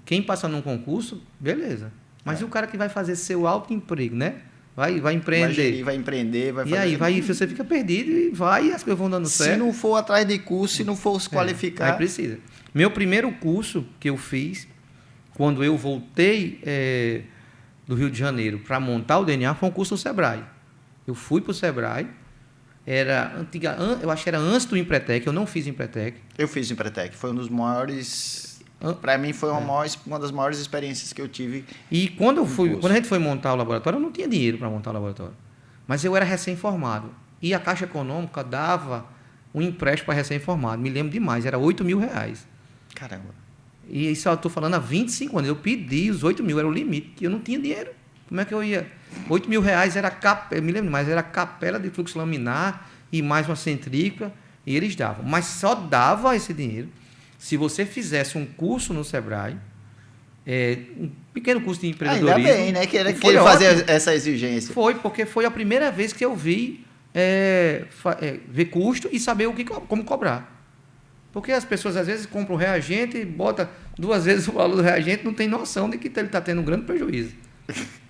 quem passa num concurso, beleza. Mas e o cara que vai fazer seu autoemprego, né? Vai empreender. Vai empreender, vai fazer... E aí você fica perdido e as coisas vão dando certo. Se não for atrás de curso, se não for se qualificar... Aí precisa. Meu primeiro curso que eu fiz, quando eu voltei do Rio de Janeiro para montar o DNA, foi um curso no Sebrae. Eu fui para o Sebrae, eu acho que era antes do Empretec, eu não fiz Empretec. Eu fiz Empretec, foi um dos maiores... Para mim foi uma das maiores experiências que eu tive. E quando a gente foi montar o laboratório, eu não tinha dinheiro para montar o laboratório. Mas eu era recém-formado. E a Caixa Econômica dava um empréstimo para recém-formado. Me lembro demais, era R$8.000. Caramba. E isso eu estou falando há 25 anos. Eu pedi os 8 mil, era o limite, que eu não tinha dinheiro. Como é que eu ia? R$8.000 era eu me lembro mais, era capela de fluxo laminar e mais uma centrífuga, e eles davam. Mas só dava esse dinheiro se você fizesse um curso no Sebrae, um pequeno curso de empreendedorismo. Ainda bem, né? Que ele fazia essa exigência. Foi, porque foi a primeira vez que eu vi ver custo e saber como cobrar. Porque as pessoas, às vezes, compram reagente e bota 2 vezes o valor do reagente, não tem noção de que ele está tendo um grande prejuízo.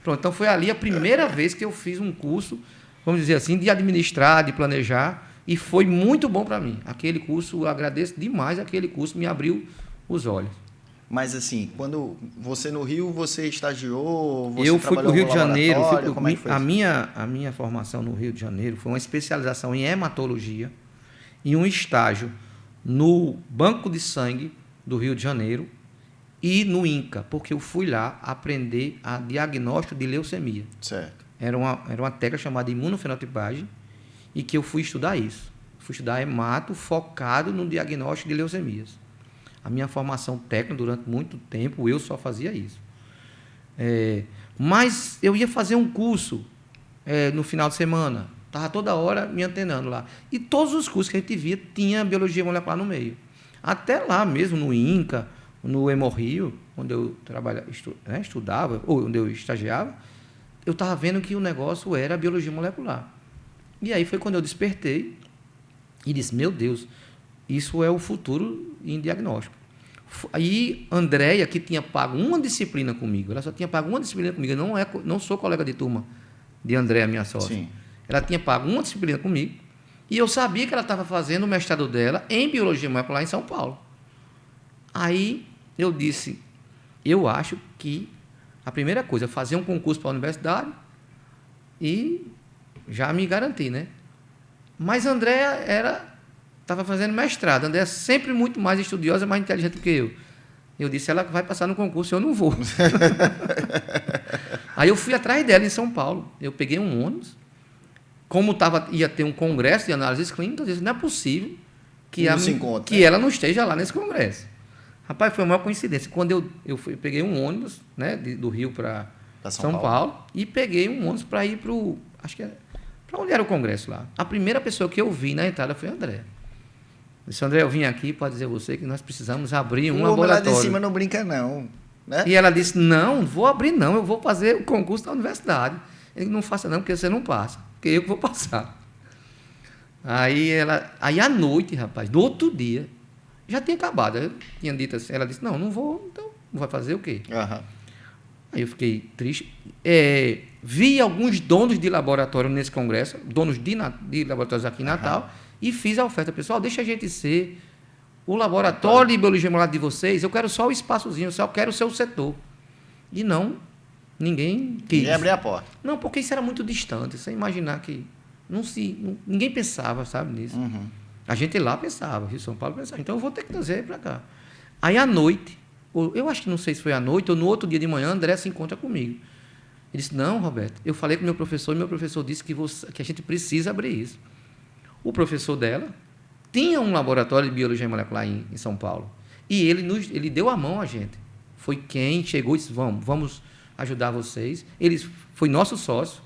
Pronto, então foi ali a primeira vez que eu fiz um curso, vamos dizer assim, de administrar, de planejar, e foi muito bom para mim. Aquele curso, eu agradeço demais, aquele curso me abriu os olhos. Mas assim, quando você no Rio, você estagiou? Eu fui para o Rio de Janeiro. A minha formação no Rio de Janeiro foi uma especialização em hematologia e um estágio no Banco de Sangue do Rio de Janeiro e no INCA, porque eu fui lá aprender a diagnóstico de leucemia. Certo. Era uma técnica chamada imunofenotipagem e que eu fui estudar isso. Fui estudar hemato focado no diagnóstico de leucemias. A minha formação técnica, durante muito tempo, eu só fazia isso. Mas eu ia fazer um curso no final de semana. Estava toda hora me antenando lá. E todos os cursos que a gente via, tinha biologia molecular no meio. Até lá mesmo, no INCA, no Hemorrio, onde eu estudava, ou onde eu estagiava, eu estava vendo que o negócio era a biologia molecular. E aí foi quando eu despertei e disse, meu Deus, isso é o futuro em diagnóstico. Aí, Andréia, que tinha pago uma disciplina comigo, ela só tinha pago uma disciplina comigo, eu não sou colega de turma de Andréia, minha sócia. Sim. Ela tinha pago uma disciplina comigo e eu sabia que ela estava fazendo o mestrado dela em Biologia Molecular em São Paulo. Aí eu disse, eu acho que a primeira coisa é fazer um concurso para a universidade e já me garantir, né? Mas Andréia estava fazendo mestrado. Andréia é sempre muito mais estudiosa, mais inteligente do que eu. Eu disse, ela vai passar no concurso, eu não vou. Aí eu fui atrás dela em São Paulo. Eu peguei um ônibus. Como ia ter um congresso de análises clínicas, eu disse, não é possível que ela não esteja lá nesse congresso. Rapaz, foi uma coincidência. Quando eu peguei um ônibus, né, do Rio para São Paulo e peguei um ônibus para ir para onde era o congresso lá. A primeira pessoa que eu vi na entrada foi a Andréia. Disse, André, eu vim aqui para dizer a você que nós precisamos abrir um laboratório. Lá de cima não brinca não, né? E ela disse, não vou abrir não, eu vou fazer o concurso da universidade. Ele não faça não, porque você não passa, porque eu que vou passar. Aí à noite, rapaz, do outro dia, já tinha acabado. Eu tinha dito assim, ela disse, não vou, então vai fazer o quê? Uhum. Aí eu fiquei triste. Vi alguns donos de laboratório nesse congresso, donos de laboratórios aqui em Natal, e fiz a oferta, pessoal, deixa a gente ser o laboratório de biologia molecular de vocês, eu quero só o espaçozinho, eu só quero o seu setor. E não, ninguém quis. Ninguém abriu a porta. Não, porque isso era muito distante, você imaginar que ninguém pensava, sabe, nisso. Uhum. A gente lá pensava, Rio São Paulo pensava, então eu vou ter que trazer para cá. Aí à noite, eu acho que não sei se foi à noite ou no outro dia de manhã, André se encontra comigo. Ele disse, não, Roberto, eu falei com meu professor e meu professor disse que a gente precisa abrir isso. O professor dela tinha um laboratório de biologia molecular em São Paulo. E ele deu a mão a gente. Foi quem chegou e disse, vamos ajudar vocês. Ele foi nosso sócio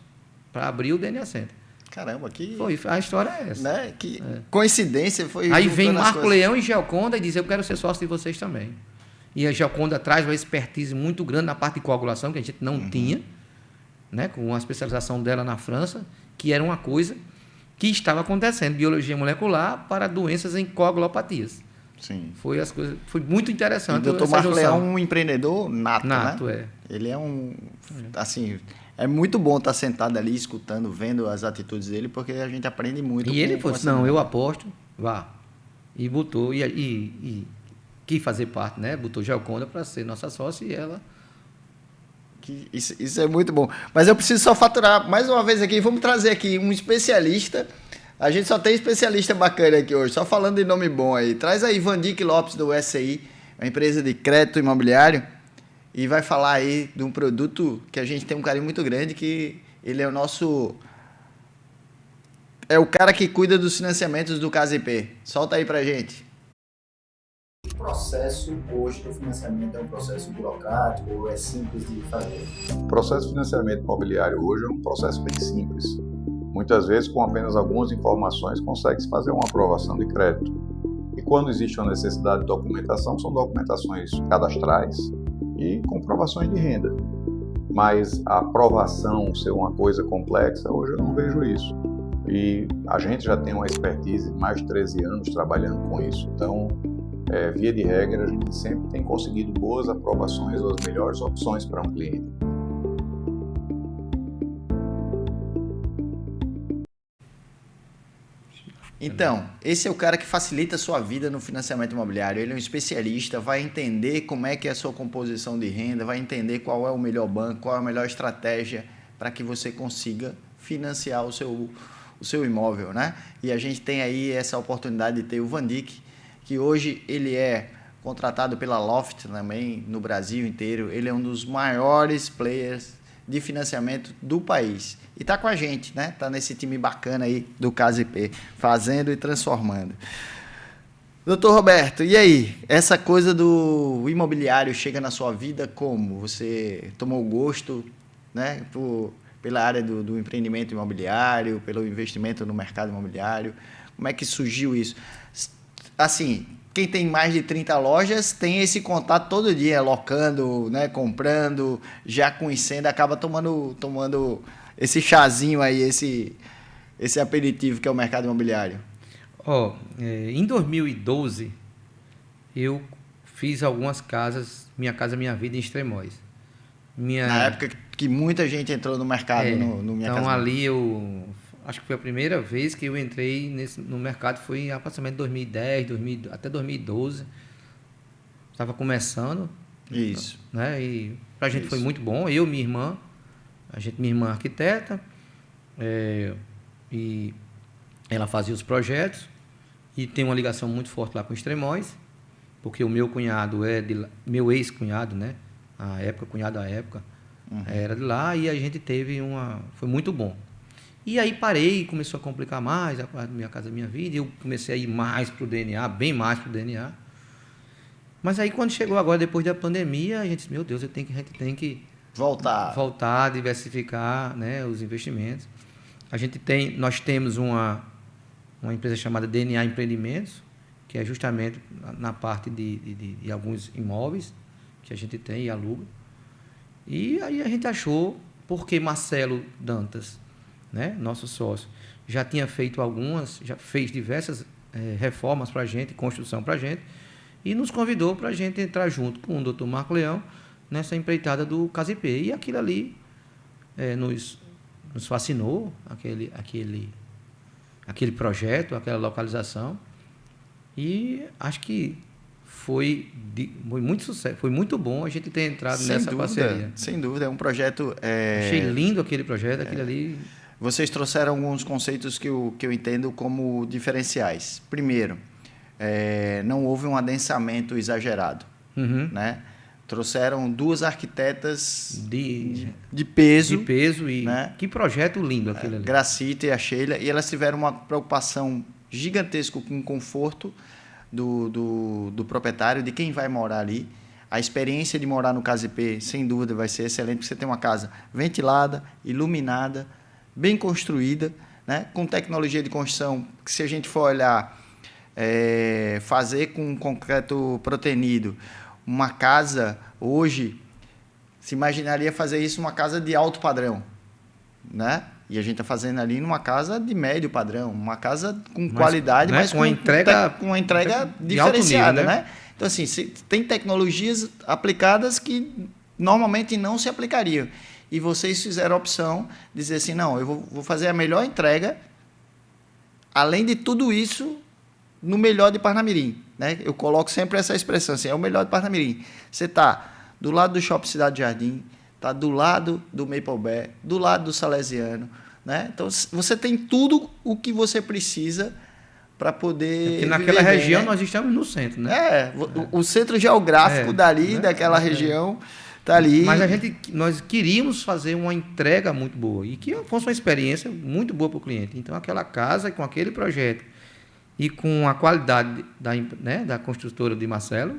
para abrir o DNA Center. Caramba, a história é essa. Né? Que coincidência foi. Aí vem Marco Leão e Geoconda e diz, eu quero ser sócio de vocês também. E a Geoconda traz uma expertise muito grande na parte de coagulação, que a gente não tinha, né? Com a especialização dela na França, que era uma coisa que estava acontecendo, biologia molecular para doenças em coagulopatias. Sim. Foi muito interessante. E o Dr. Marco Leão é um empreendedor nato, né? Ele é assim, é muito bom estar sentado ali, escutando, vendo as atitudes dele, porque a gente aprende muito. E ele falou assim, não, eu aposto, vá. E botou, e quis fazer parte, né? Botou Geoconda para ser nossa sócia e ela... Isso é muito bom. Mas eu preciso só faturar mais uma vez aqui. Vamos trazer aqui um especialista. A gente só tem especialista bacana aqui hoje, só falando de nome bom aí. Traz aí Vandic Lopes do SCI, uma empresa de crédito imobiliário, e vai falar aí de um produto que a gente tem um carinho muito grande, que ele é o cara que cuida dos financiamentos do CASIP. Solta aí pra gente. O processo hoje do financiamento é um processo burocrático ou é simples de fazer? O processo de financiamento imobiliário hoje é um processo bem simples. Muitas vezes, com apenas algumas informações, consegue-se fazer uma aprovação de crédito. E quando existe uma necessidade de documentação, são documentações cadastrais e comprovações de renda. Mas a aprovação ser uma coisa complexa, hoje eu não vejo isso. E a gente já tem uma expertise de mais de 13 anos trabalhando com isso. Então, via de regra, a gente sempre tem conseguido boas aprovações ou as melhores opções para um cliente. Então, esse é o cara que facilita a sua vida no financiamento imobiliário. Ele é um especialista, vai entender como é que é a sua composição de renda, vai entender qual é o melhor banco, qual é a melhor estratégia para que você consiga financiar o seu imóvel, né? E a gente tem aí essa oportunidade de ter o Vandic, que hoje ele é contratado pela Loft também no Brasil inteiro. Ele é um dos maiores players de financiamento do país. E está com a gente, né? Está nesse time bacana aí do CASIP, fazendo e transformando. Doutor Roberto, e aí? Essa coisa do imobiliário chega na sua vida como? Você tomou gosto, né? Pela área do empreendimento imobiliário, pelo investimento no mercado imobiliário. Como é que surgiu isso? Assim, quem tem mais de 30 lojas tem esse contato todo dia, locando, né, comprando, já conhecendo, acaba tomando esse chazinho aí, esse aperitivo que é o mercado imobiliário? Em 2012, eu fiz algumas casas, Minha Casa Minha Vida em Extremóis. Na época que muita gente entrou no mercado, no Minha Então Casa ali eu acho que foi a primeira vez que eu entrei no mercado, foi em aproximadamente 2010, até 2012. Estava começando. Isso. Né? E pra gente foi Isso. muito bom. Eu, minha irmã é arquiteta, e ela fazia os projetos e tem uma ligação muito forte lá com Extremóis, porque o meu cunhado meu ex-cunhado, né? Cunhado à época, era de lá, e a gente foi muito bom. E aí parei, começou a complicar mais a parte da Minha Casa Minha Vida, e eu comecei a ir mais pro DNA, bem mais pro DNA. Mas aí quando chegou agora, depois da pandemia, a gente disse, meu Deus, a gente tem que voltar, diversificar, né, os investimentos. Nós temos uma empresa chamada DNA Empreendimentos, que é justamente na parte de alguns imóveis que a gente tem e aluga. E aí a gente achou, porque Marcelo Dantas, né, nosso sócio, já fez diversas reformas para a gente, construção para a gente, e nos convidou para a gente entrar junto com o Dr. Marco Leão nessa empreitada do Casipê. E aquilo ali nos fascinou, aquele projeto, aquela localização. E acho que foi muito sucesso, foi muito bom a gente ter entrado nessa parceria. Sem dúvida, é um projeto... Achei lindo aquele projeto, aquilo ali... Vocês trouxeram alguns conceitos que eu entendo como diferenciais. Primeiro, não houve um adensamento exagerado, né? Trouxeram duas arquitetas de peso. De peso e... Né? Que projeto lindo aquele ali. Gracita e a Sheila. E elas tiveram uma preocupação gigantesca com o conforto do proprietário, de quem vai morar ali. A experiência de morar no Casipê, sem dúvida, vai ser excelente, porque você tem uma casa ventilada, iluminada, bem construída, né? Com tecnologia de construção, que se a gente for olhar, fazer com concreto protenido, uma casa, hoje, se imaginaria fazer isso numa casa de alto padrão, né? E a gente está fazendo ali numa casa de médio padrão, uma casa com qualidade, né? mas com uma entrega diferenciada, alto nível, né? Então, assim, tem tecnologias aplicadas que normalmente não se aplicariam. E vocês fizeram a opção de dizer assim, não, eu vou fazer a melhor entrega, além de tudo isso, no melhor de Parnamirim, né? Eu coloco sempre essa expressão, assim, é o melhor de Parnamirim. Você está do lado do Shopping Cidade Jardim, está do lado do Maple Bear, do lado do Salesiano, né? Então, você tem tudo o que você precisa para poder... Porque naquela região, né? Nós estamos no centro, né? O centro geográfico dali, né? Daquela região, está ali. Mas nós queríamos fazer uma entrega muito boa e que fosse uma experiência muito boa para o cliente. Então, aquela casa com aquele projeto e com a qualidade da construtora de Marcelo...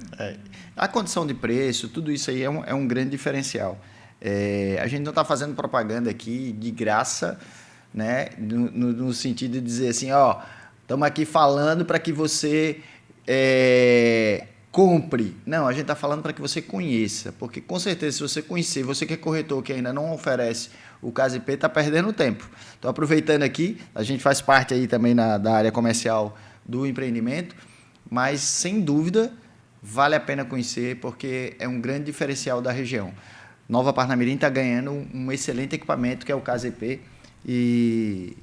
A condição de preço, tudo isso aí é um grande diferencial. A gente não está fazendo propaganda aqui de graça, né? No sentido de dizer assim, ó, estamos aqui falando para que você compre. Não, a gente está falando para que você conheça, porque com certeza se você conhecer, você que é corretor que ainda não oferece o Casipê, está perdendo tempo. Então, aproveitando aqui, a gente faz parte aí também da área comercial do empreendimento, mas sem dúvida vale a pena conhecer, porque é um grande diferencial da região. Nova Parnamirim está ganhando um excelente equipamento, que é o Casipê, e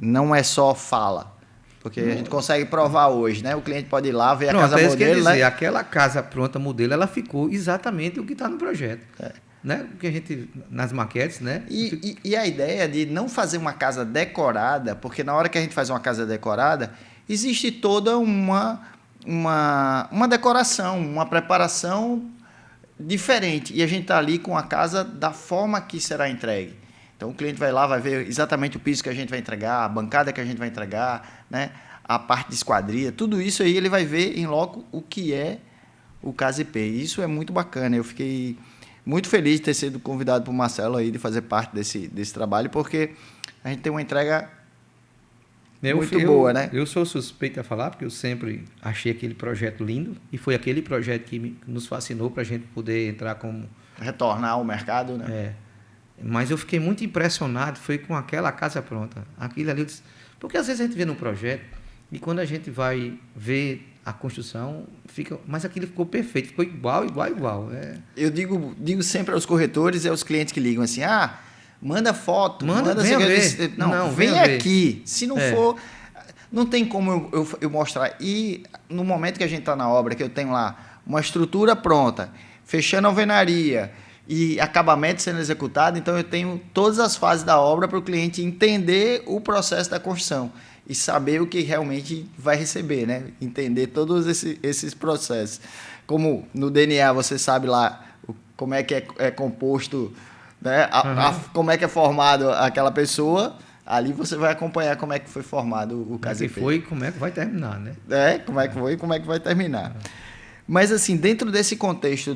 não é só fala, porque a gente consegue provar hoje, né? O cliente pode ir lá, ver a casa modelo, né? Aquela casa pronta modelo, ela ficou exatamente o que está no projeto. Né? Porque a gente, nas maquetes, né? E a ideia de não fazer uma casa decorada, porque na hora que a gente faz uma casa decorada, existe toda uma decoração, uma preparação diferente. E a gente está ali com a casa da forma que será entregue. Então, o cliente vai lá, vai ver exatamente o piso que a gente vai entregar, a bancada que a gente vai entregar, né? A parte de esquadria, tudo isso aí ele vai ver em loco o que é o Casipê. Isso é muito bacana. Eu fiquei muito feliz de ter sido convidado por Marcelo aí de fazer parte desse trabalho, porque a gente tem uma entrega muito boa, né? Eu sou suspeito a falar, porque eu sempre achei aquele projeto lindo, e foi aquele projeto que nos fascinou para a gente poder entrar como... Retornar ao mercado, né? Mas eu fiquei muito impressionado, foi com aquela casa pronta. Aquilo ali, eu disse, porque às vezes a gente vê no projeto e quando a gente vai ver a construção, mas aquilo ficou perfeito, ficou igual. Eu digo sempre aos corretores e aos clientes que ligam assim, manda foto, venha ver. Não, vem aqui. Se não for, não tem como eu mostrar. E no momento que a gente está na obra, que eu tenho lá uma estrutura pronta, fechando a alvenaria e acabamento sendo executado, então eu tenho todas as fases da obra para o cliente entender o processo da construção e saber o que realmente vai receber, né? Entender todos esses processos. Como no DNA você sabe lá como é que é composto, né? Como é que é formado aquela pessoa, ali você vai acompanhar como é que foi formado o caseteiro. Como é que vai terminar, né? Como é que foi e como é que vai terminar. Mas, assim, dentro desse contexto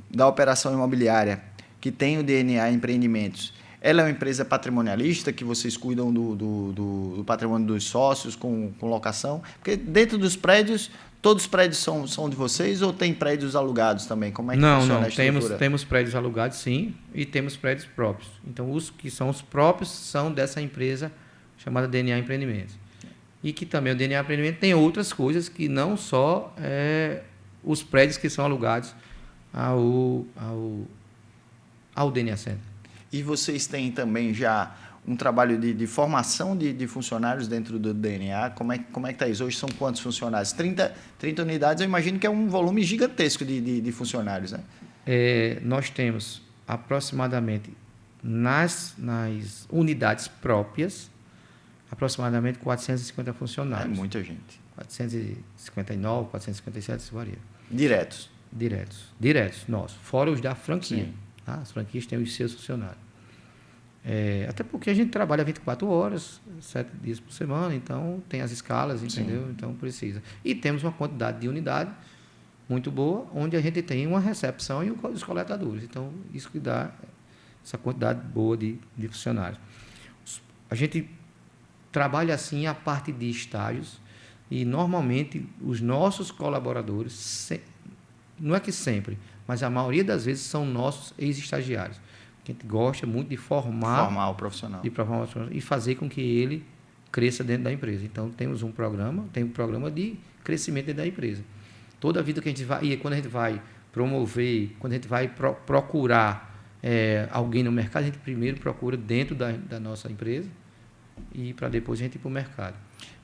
da operação imobiliária, que tem o DNA Empreendimentos, ela é uma empresa patrimonialista, que vocês cuidam do patrimônio dos sócios com locação? Porque dentro dos prédios, todos os prédios são de vocês ou tem prédios alugados também? Como é que funciona a estrutura? Temos prédios alugados, sim, e temos prédios próprios. Então, os que são os próprios são dessa empresa chamada DNA Empreendimentos. E que também o DNA Empreendimento tem outras coisas que não só os prédios que são alugados ao DNA Center. E vocês têm também já um trabalho de formação de funcionários dentro do DNA? Como é que está isso? Hoje são quantos funcionários? 30 unidades, eu imagino que é um volume gigantesco de funcionários, né? Nós temos aproximadamente nas unidades próprias, aproximadamente 450 funcionários. É muita gente. 459, 457, isso varia. Diretos, nossos. Fora os da franquia. Tá? As franquias têm os seus funcionários. Até porque a gente trabalha 24 horas, 7 dias por semana, então tem as escalas, entendeu? Sim. Então precisa. E temos uma quantidade de unidade muito boa, onde a gente tem uma recepção e os coletadores. Então, isso que dá essa quantidade boa de funcionários. A gente trabalha assim a parte de estágios e normalmente os nossos colaboradores, não é que sempre, mas a maioria das vezes são nossos ex-estagiários. A gente gosta muito de formar o profissional. E fazer com que ele cresça dentro da empresa. Então, temos um programa de crescimento dentro da empresa. Toda a vida que a gente vai, e quando a gente vai promover, quando a gente vai procurar alguém no mercado, a gente primeiro procura dentro da nossa empresa e para depois a gente ir para o mercado.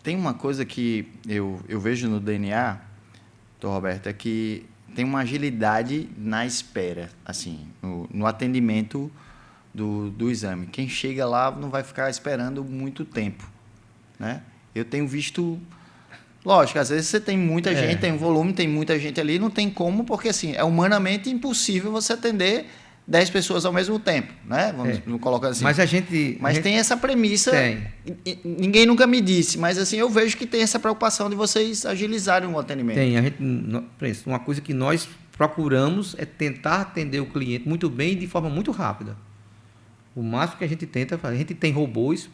Tem uma coisa que eu vejo no DNA, Roberto, é que tem uma agilidade na espera, assim, no atendimento do exame. Quem chega lá não vai ficar esperando muito tempo, né? Eu tenho visto... Lógico, às vezes você tem muita gente, tem um volume, tem muita gente ali, não tem como, porque assim, é humanamente impossível você atender 10 pessoas ao mesmo tempo, né? Vamos colocar assim. Mas tem essa premissa, ninguém nunca me disse, mas assim, eu vejo que tem essa preocupação de vocês agilizarem o atendimento. Uma coisa que nós procuramos é tentar atender o cliente muito bem e de forma muito rápida. O máximo que a gente tenta fazer, a gente tem robôs,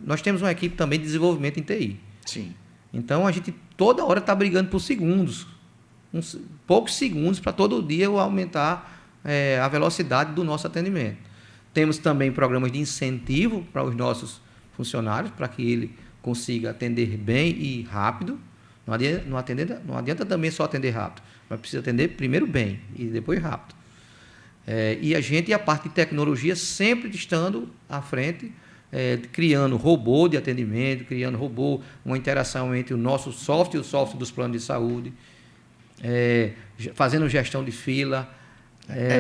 nós temos uma equipe também de desenvolvimento em TI. Sim. Então, a gente toda hora está brigando por segundos, poucos segundos para todo dia eu aumentar a velocidade do nosso atendimento. Temos também programas de incentivo para os nossos funcionários, para que ele consiga atender bem e rápido. Não adianta também só atender rápido, mas precisa atender primeiro bem e depois rápido. E a parte de tecnologia sempre estando à frente, criando robô de atendimento, uma interação entre o nosso software e o software dos planos de saúde, fazendo gestão de fila.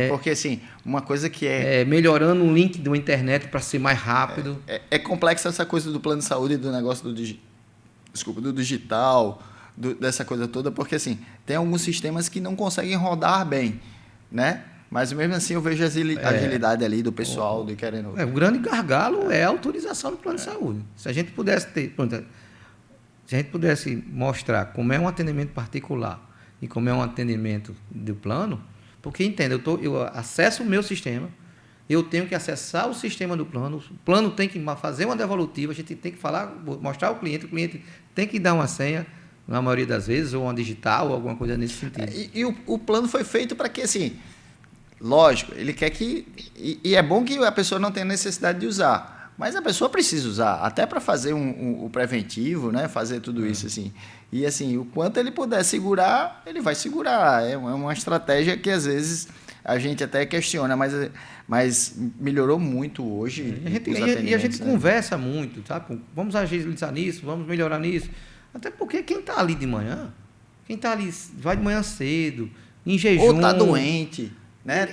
Porque, assim, uma coisa que melhorando o link da internet para ser mais rápido. É complexa essa coisa do plano de saúde e do negócio do digital, dessa coisa toda, porque, assim, tem alguns sistemas que não conseguem rodar bem, né? Mas mesmo assim eu vejo a agilidade ali do pessoal de querendo... O grande gargalo é a autorização do plano de saúde. Se a gente pudesse mostrar como é um atendimento particular e como é um atendimento do plano, porque entenda, eu acesso o meu sistema, eu tenho que acessar o sistema do plano, o plano tem que fazer uma devolutiva, a gente tem que mostrar ao cliente, o cliente tem que dar uma senha, na maioria das vezes, ou uma digital, ou alguma coisa nesse sentido. E o plano foi feito para que, assim... Lógico, ele quer que... E é bom que a pessoa não tenha necessidade de usar, mas a pessoa precisa usar, até para fazer o preventivo, né? Fazer tudo isso, assim. E, assim, o quanto ele puder segurar, ele vai segurar. É uma estratégia que, às vezes, a gente até questiona, mas melhorou muito hoje. E a gente né? conversa muito, sabe? Vamos agilizar nisso, vamos melhorar nisso. Até porque quem está ali de manhã, quem está ali, vai de manhã cedo, em jejum... Ou está doente, né?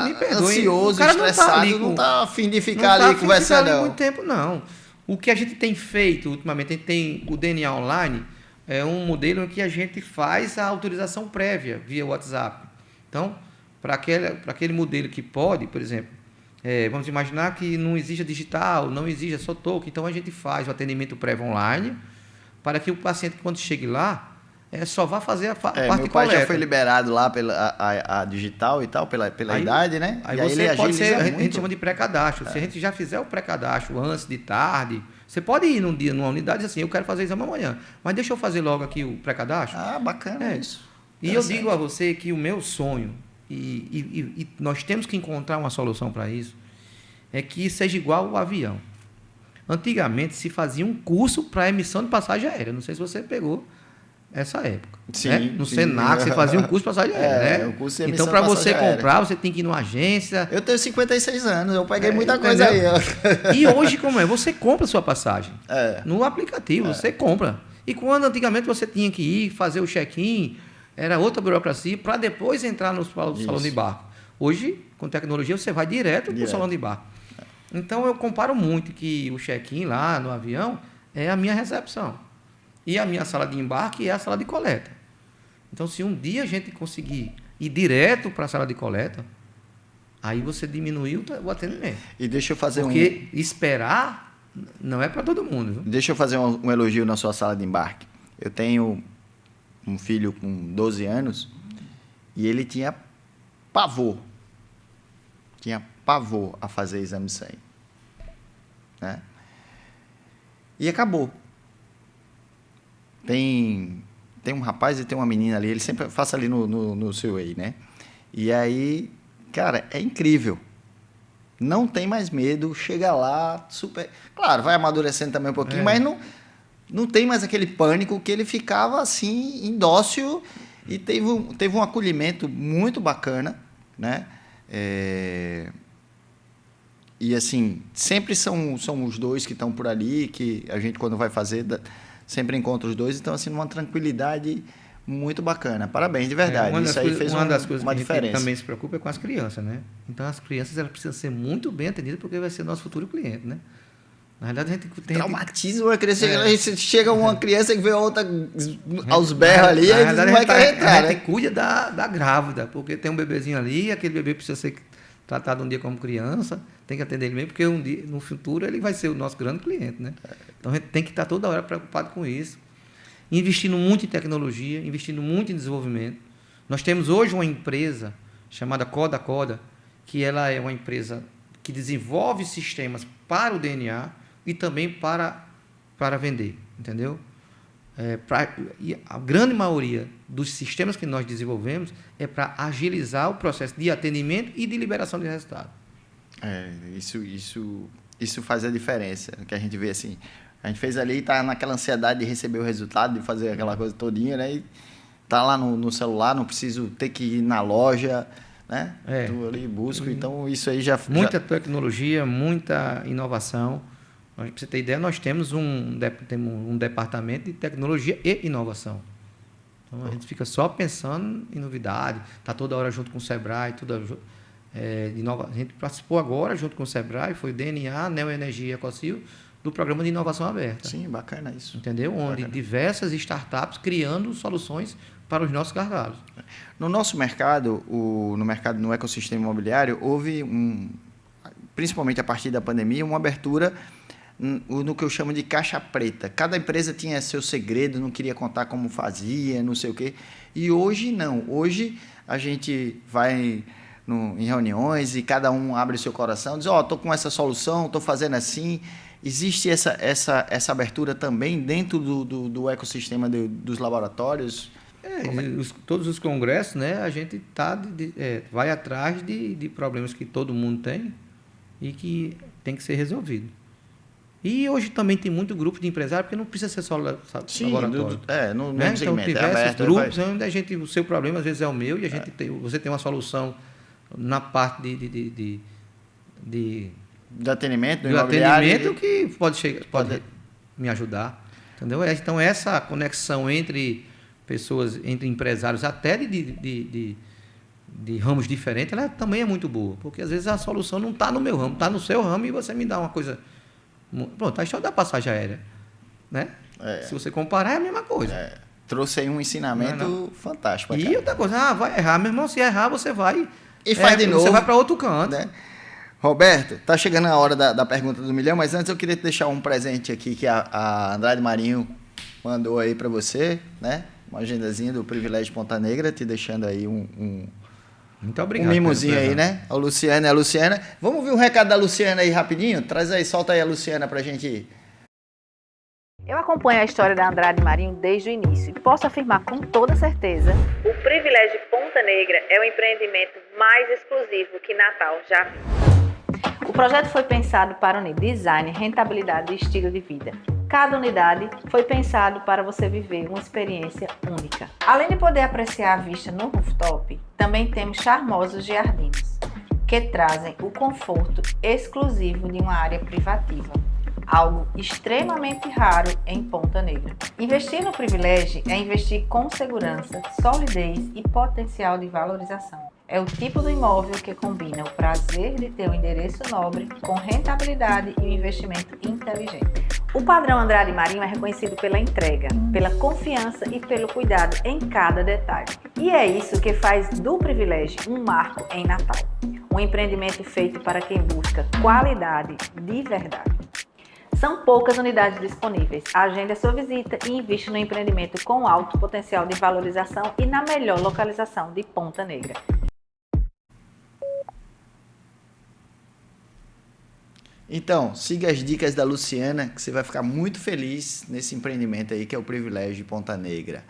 Me perdoe. Ansioso, o cara estressado, não está a fim de ficar ali conversando. Não muito tempo, não. O que a gente tem feito ultimamente, a gente tem o DNA Online, é um modelo em que a gente faz a autorização prévia via WhatsApp. Então, para aquele modelo que pode, por exemplo, vamos imaginar que não exija digital, não exija só token, então a gente faz o atendimento prévio online para que o paciente, quando chegue lá, só vá fazer a parte meu pai coleta. já foi liberado lá pela a digital e tal, pela idade, né? Aí e você ele pode ser, a gente muito. chama de pré-cadastro. Se a gente já fizer o pré-cadastro antes de tarde, você pode ir num dia, numa unidade e dizer assim, eu quero fazer exame amanhã, mas deixa eu fazer logo aqui o pré-cadastro. Ah, bacana isso. E eu digo a você que o meu sonho, e nós temos que encontrar uma solução para isso, é que seja igual o avião. Antigamente se fazia um curso para emissão de passagem aérea. Não sei se você pegou essa época. Sim, né? No Senac você fazia um curso de passagem aérea. O curso de então, emissão para de você passagem comprar, você tem que ir numa agência. Eu tenho 56 anos, eu peguei muita coisa aí. E hoje, como é? Você compra a sua passagem. No aplicativo, você compra. E quando antigamente você tinha que ir fazer o check-in, era outra burocracia, para depois entrar no salão de embarque. Hoje, com tecnologia, você vai direto para o salão de embarque. Então, eu comparo muito que o check-in lá no avião é a minha recepção. E a minha sala de embarque é a sala de coleta. Então, se um dia a gente conseguir ir direto para a sala de coleta, aí você diminuiu o atendimento. E deixa eu fazer Porque esperar não é para todo mundo. Viu? Deixa eu fazer um elogio na sua sala de embarque. Eu tenho um filho com 12 anos e ele tinha pavor. Tinha pavor a fazer exame de sangue. Né? E acabou. Tem um rapaz e tem uma menina ali, ele sempre passa ali no seu aí, né? E aí, cara, é incrível. Não tem mais medo, chega lá, super... Claro, vai amadurecendo também um pouquinho, mas não tem mais aquele pânico que ele ficava assim, indócil, e teve um acolhimento muito bacana, né? E assim, sempre são os dois que estão por ali, que a gente quando vai fazer... Sempre encontra os dois, então assim, numa tranquilidade muito bacana. Parabéns, de verdade. Isso aí fez uma das coisas uma que diferença. a gente também se preocupa é com as crianças, né? Então as crianças elas precisam ser muito bem atendidas porque vai ser o nosso futuro cliente, né? Na verdade, a gente tem... Traumatismo uma criança. Chega uma criança que vê a outra aos berros ali, e aí não vai querer entrar, A gente cuida da grávida, porque tem um bebezinho ali, aquele bebê precisa ser tratado um dia como criança, tem que atender ele mesmo, porque um dia, no futuro ele vai ser o nosso grande cliente, né? Então a gente tem que estar toda hora preocupado com isso, investindo muito em tecnologia, investindo muito em desenvolvimento. Nós temos hoje uma empresa chamada Coda, que ela é uma empresa que desenvolve sistemas para o DNA e também para vender, entendeu? E a grande maioria dos sistemas que nós desenvolvemos é para agilizar o processo de atendimento e de liberação de resultado. Isso faz a diferença, que a gente vê assim, a gente fez ali e está naquela ansiedade de receber o resultado, de fazer aquela coisa todinha, né? E tá lá no celular, não preciso ter que ir na loja, né? Tô ali, busco, então isso aí já... Muita tecnologia, muita inovação. Para você ter ideia, nós temos um departamento de tecnologia e inovação. Então, a gente fica só pensando em novidade, está toda hora junto com o Sebrae, a gente participou agora, junto com o Sebrae, foi o DNA, Neoenergia e Ecocil, do Programa de Inovação Aberta. Sim, bacana isso. Entendeu? Onde diversas startups criando soluções para os nossos gargalos. No nosso mercado, no ecossistema imobiliário, houve, principalmente a partir da pandemia, uma abertura no que eu chamo de caixa preta. Cada empresa tinha seu segredo, não queria contar como fazia, não sei o quê. E hoje não. Hoje a gente vai em reuniões e cada um abre seu coração, diz, estou com essa solução, estou fazendo assim. Existe essa abertura também dentro do ecossistema dos laboratórios? Todos os congressos, né, a gente vai atrás de problemas que todo mundo tem e que tem que ser resolvido. E hoje também tem muito grupo de empresários, porque não precisa ser só laboratório. No né? mesmo segmento, então, diversos aberto, grupos onde o seu problema às vezes é o meu e você tem uma solução na parte de atendimento, do atendimento que pode me ajudar. Entendeu? Então, essa conexão entre pessoas, entre empresários, até de ramos diferentes, ela também é muito boa. Porque, às vezes, a solução não está no meu ramo, está no seu ramo e você me dá uma coisa... Pronto, a história da passagem aérea. Né? Se você comparar, é a mesma coisa. Trouxe aí um ensinamento fantástico. E outra coisa, vai errar, meu irmão, se errar, você vai... E faz de novo. Você vai para outro canto. Né? Roberto, tá chegando a hora da pergunta do milhão, mas antes eu queria te deixar um presente aqui que a Andrade Marinho mandou aí para você, né? Uma agendazinha do Privilégio Ponta Negra, te deixando aí muito obrigado. Um mimozinho aí, né? A Luciana. Vamos ouvir um recado da Luciana aí rapidinho? Traz aí, solta aí a Luciana pra gente ir. Eu acompanho a história da Andrade Marinho desde o início e posso afirmar com toda certeza: o Privilégio Ponta Negra é o empreendimento mais exclusivo que Natal já viu. O projeto foi pensado para unir design, rentabilidade e estilo de vida. Cada unidade foi pensado para você viver uma experiência única. Além de poder apreciar a vista no rooftop, também temos charmosos jardins, que trazem o conforto exclusivo de uma área privativa. Algo extremamente raro em Ponta Negra. Investir no Privilégio é investir com segurança, solidez e potencial de valorização. É o tipo do imóvel que combina o prazer de ter um endereço nobre com rentabilidade e um investimento inteligente. O padrão Andrade Marinho é reconhecido pela entrega, pela confiança e pelo cuidado em cada detalhe. E é isso que faz do Privilégio um marco em Natal. Um empreendimento feito para quem busca qualidade de verdade. São poucas unidades disponíveis. Agende a sua visita e invista no empreendimento com alto potencial de valorização e na melhor localização de Ponta Negra. Então, siga as dicas da Luciana, que você vai ficar muito feliz nesse empreendimento aí, que é o Privilégio de Ponta Negra.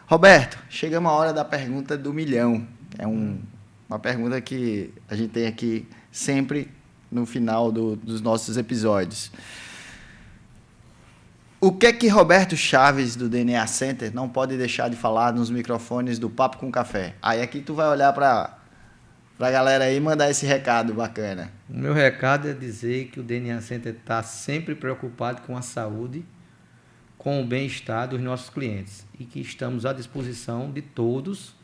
Roberto, chegamos à hora da pergunta do milhão. É uma pergunta que a gente tem aqui sempre no final dos nossos episódios. O que é que Roberto Chaves, do DNA Center, não pode deixar de falar nos microfones do Papo com Café? Aí aqui tu vai olhar para a galera aí e mandar esse recado bacana. O meu recado é dizer que o DNA Center está sempre preocupado com a saúde, com o bem-estar dos nossos clientes e que estamos à disposição de todos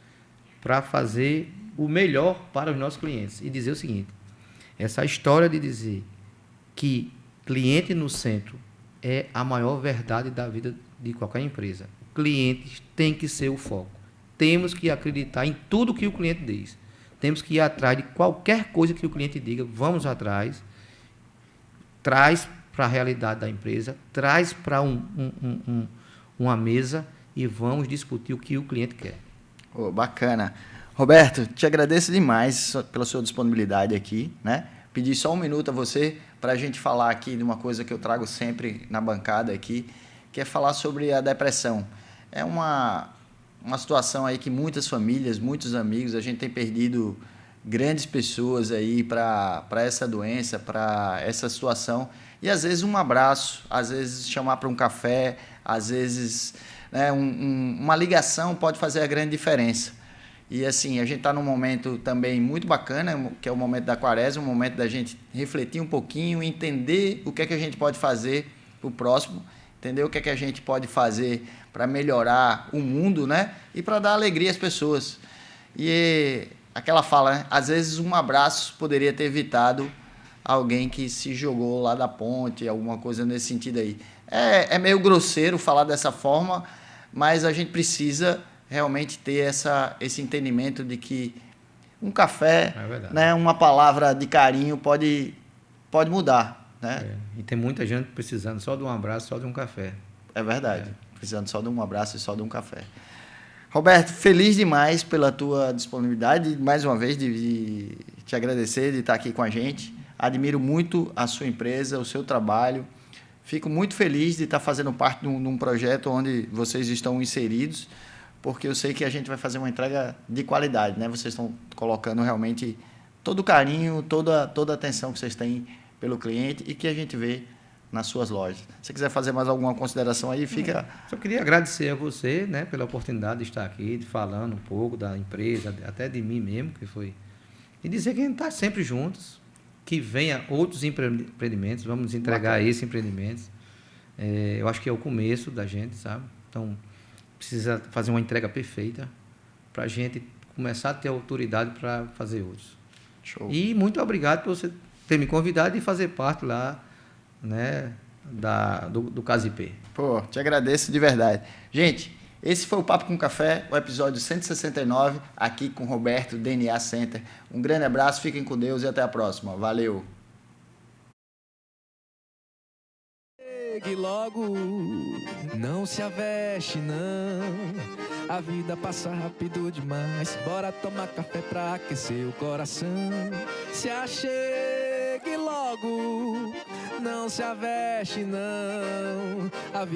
para fazer o melhor para os nossos clientes. E dizer o seguinte, essa história de dizer que cliente no centro é a maior verdade da vida de qualquer empresa. O cliente tem que ser o foco. Temos que acreditar em tudo que o cliente diz. Temos que ir atrás de qualquer coisa que o cliente diga, vamos atrás, traz para a realidade da empresa, traz para uma mesa e vamos discutir o que o cliente quer. Bacana. Roberto, te agradeço demais pela sua disponibilidade aqui, né? Pedir só um minuto a você para a gente falar aqui de uma coisa que eu trago sempre na bancada aqui, que é falar sobre a depressão. É uma situação aí que muitas famílias, muitos amigos, a gente tem perdido grandes pessoas aí para essa doença, para essa situação. E às vezes um abraço, às vezes chamar para um café, às vezes, né, uma ligação pode fazer a grande diferença. E assim, a gente está num momento também muito bacana, que é o momento da Quaresma, o momento da gente refletir um pouquinho, entender o que é que a gente pode fazer para o próximo, entender o que é que a gente pode fazer para melhorar o mundo, né? E para dar alegria às pessoas. E aquela fala, né? Às vezes um abraço poderia ter evitado alguém que se jogou lá da ponte, alguma coisa nesse sentido aí. É meio grosseiro falar dessa forma, mas a gente precisa realmente ter esse entendimento de que um café, né, uma palavra de carinho pode mudar. Né? E tem muita gente precisando só de um abraço, só de um café. É verdade, precisando só de um abraço e só de um café. Roberto, feliz demais pela tua disponibilidade, mais uma vez, de te agradecer, de estar aqui com a gente. Admiro muito a sua empresa, o seu trabalho. Fico muito feliz de estar fazendo parte de um projeto onde vocês estão inseridos, porque eu sei que a gente vai fazer uma entrega de qualidade, né? Vocês estão colocando realmente todo o carinho, toda a atenção que vocês têm pelo cliente e que a gente vê nas suas lojas. Se você quiser fazer mais alguma consideração aí, fica... Só queria agradecer a você, né, pela oportunidade de estar aqui, de falando um pouco da empresa, até de mim mesmo, que foi... E dizer que a gente está sempre juntos, que venha outros empreendimentos, vamos entregar esses empreendimentos. Eu acho que é o começo da gente, sabe? Então, precisa fazer uma entrega perfeita para a gente começar a ter autoridade para fazer outros. Show. E muito obrigado por você ter me convidado e fazer parte lá, né, do Casipê. Pô, te agradeço de verdade. Gente, esse foi o Papo com Café, o episódio 169, aqui com Roberto, DNA Center. Um grande abraço, fiquem com Deus e até a próxima. Valeu! Chegue logo, não se aveste não, a vida passa rápido demais, bora tomar café pra aquecer o coração. Se achegue logo, não se aveste não, a vida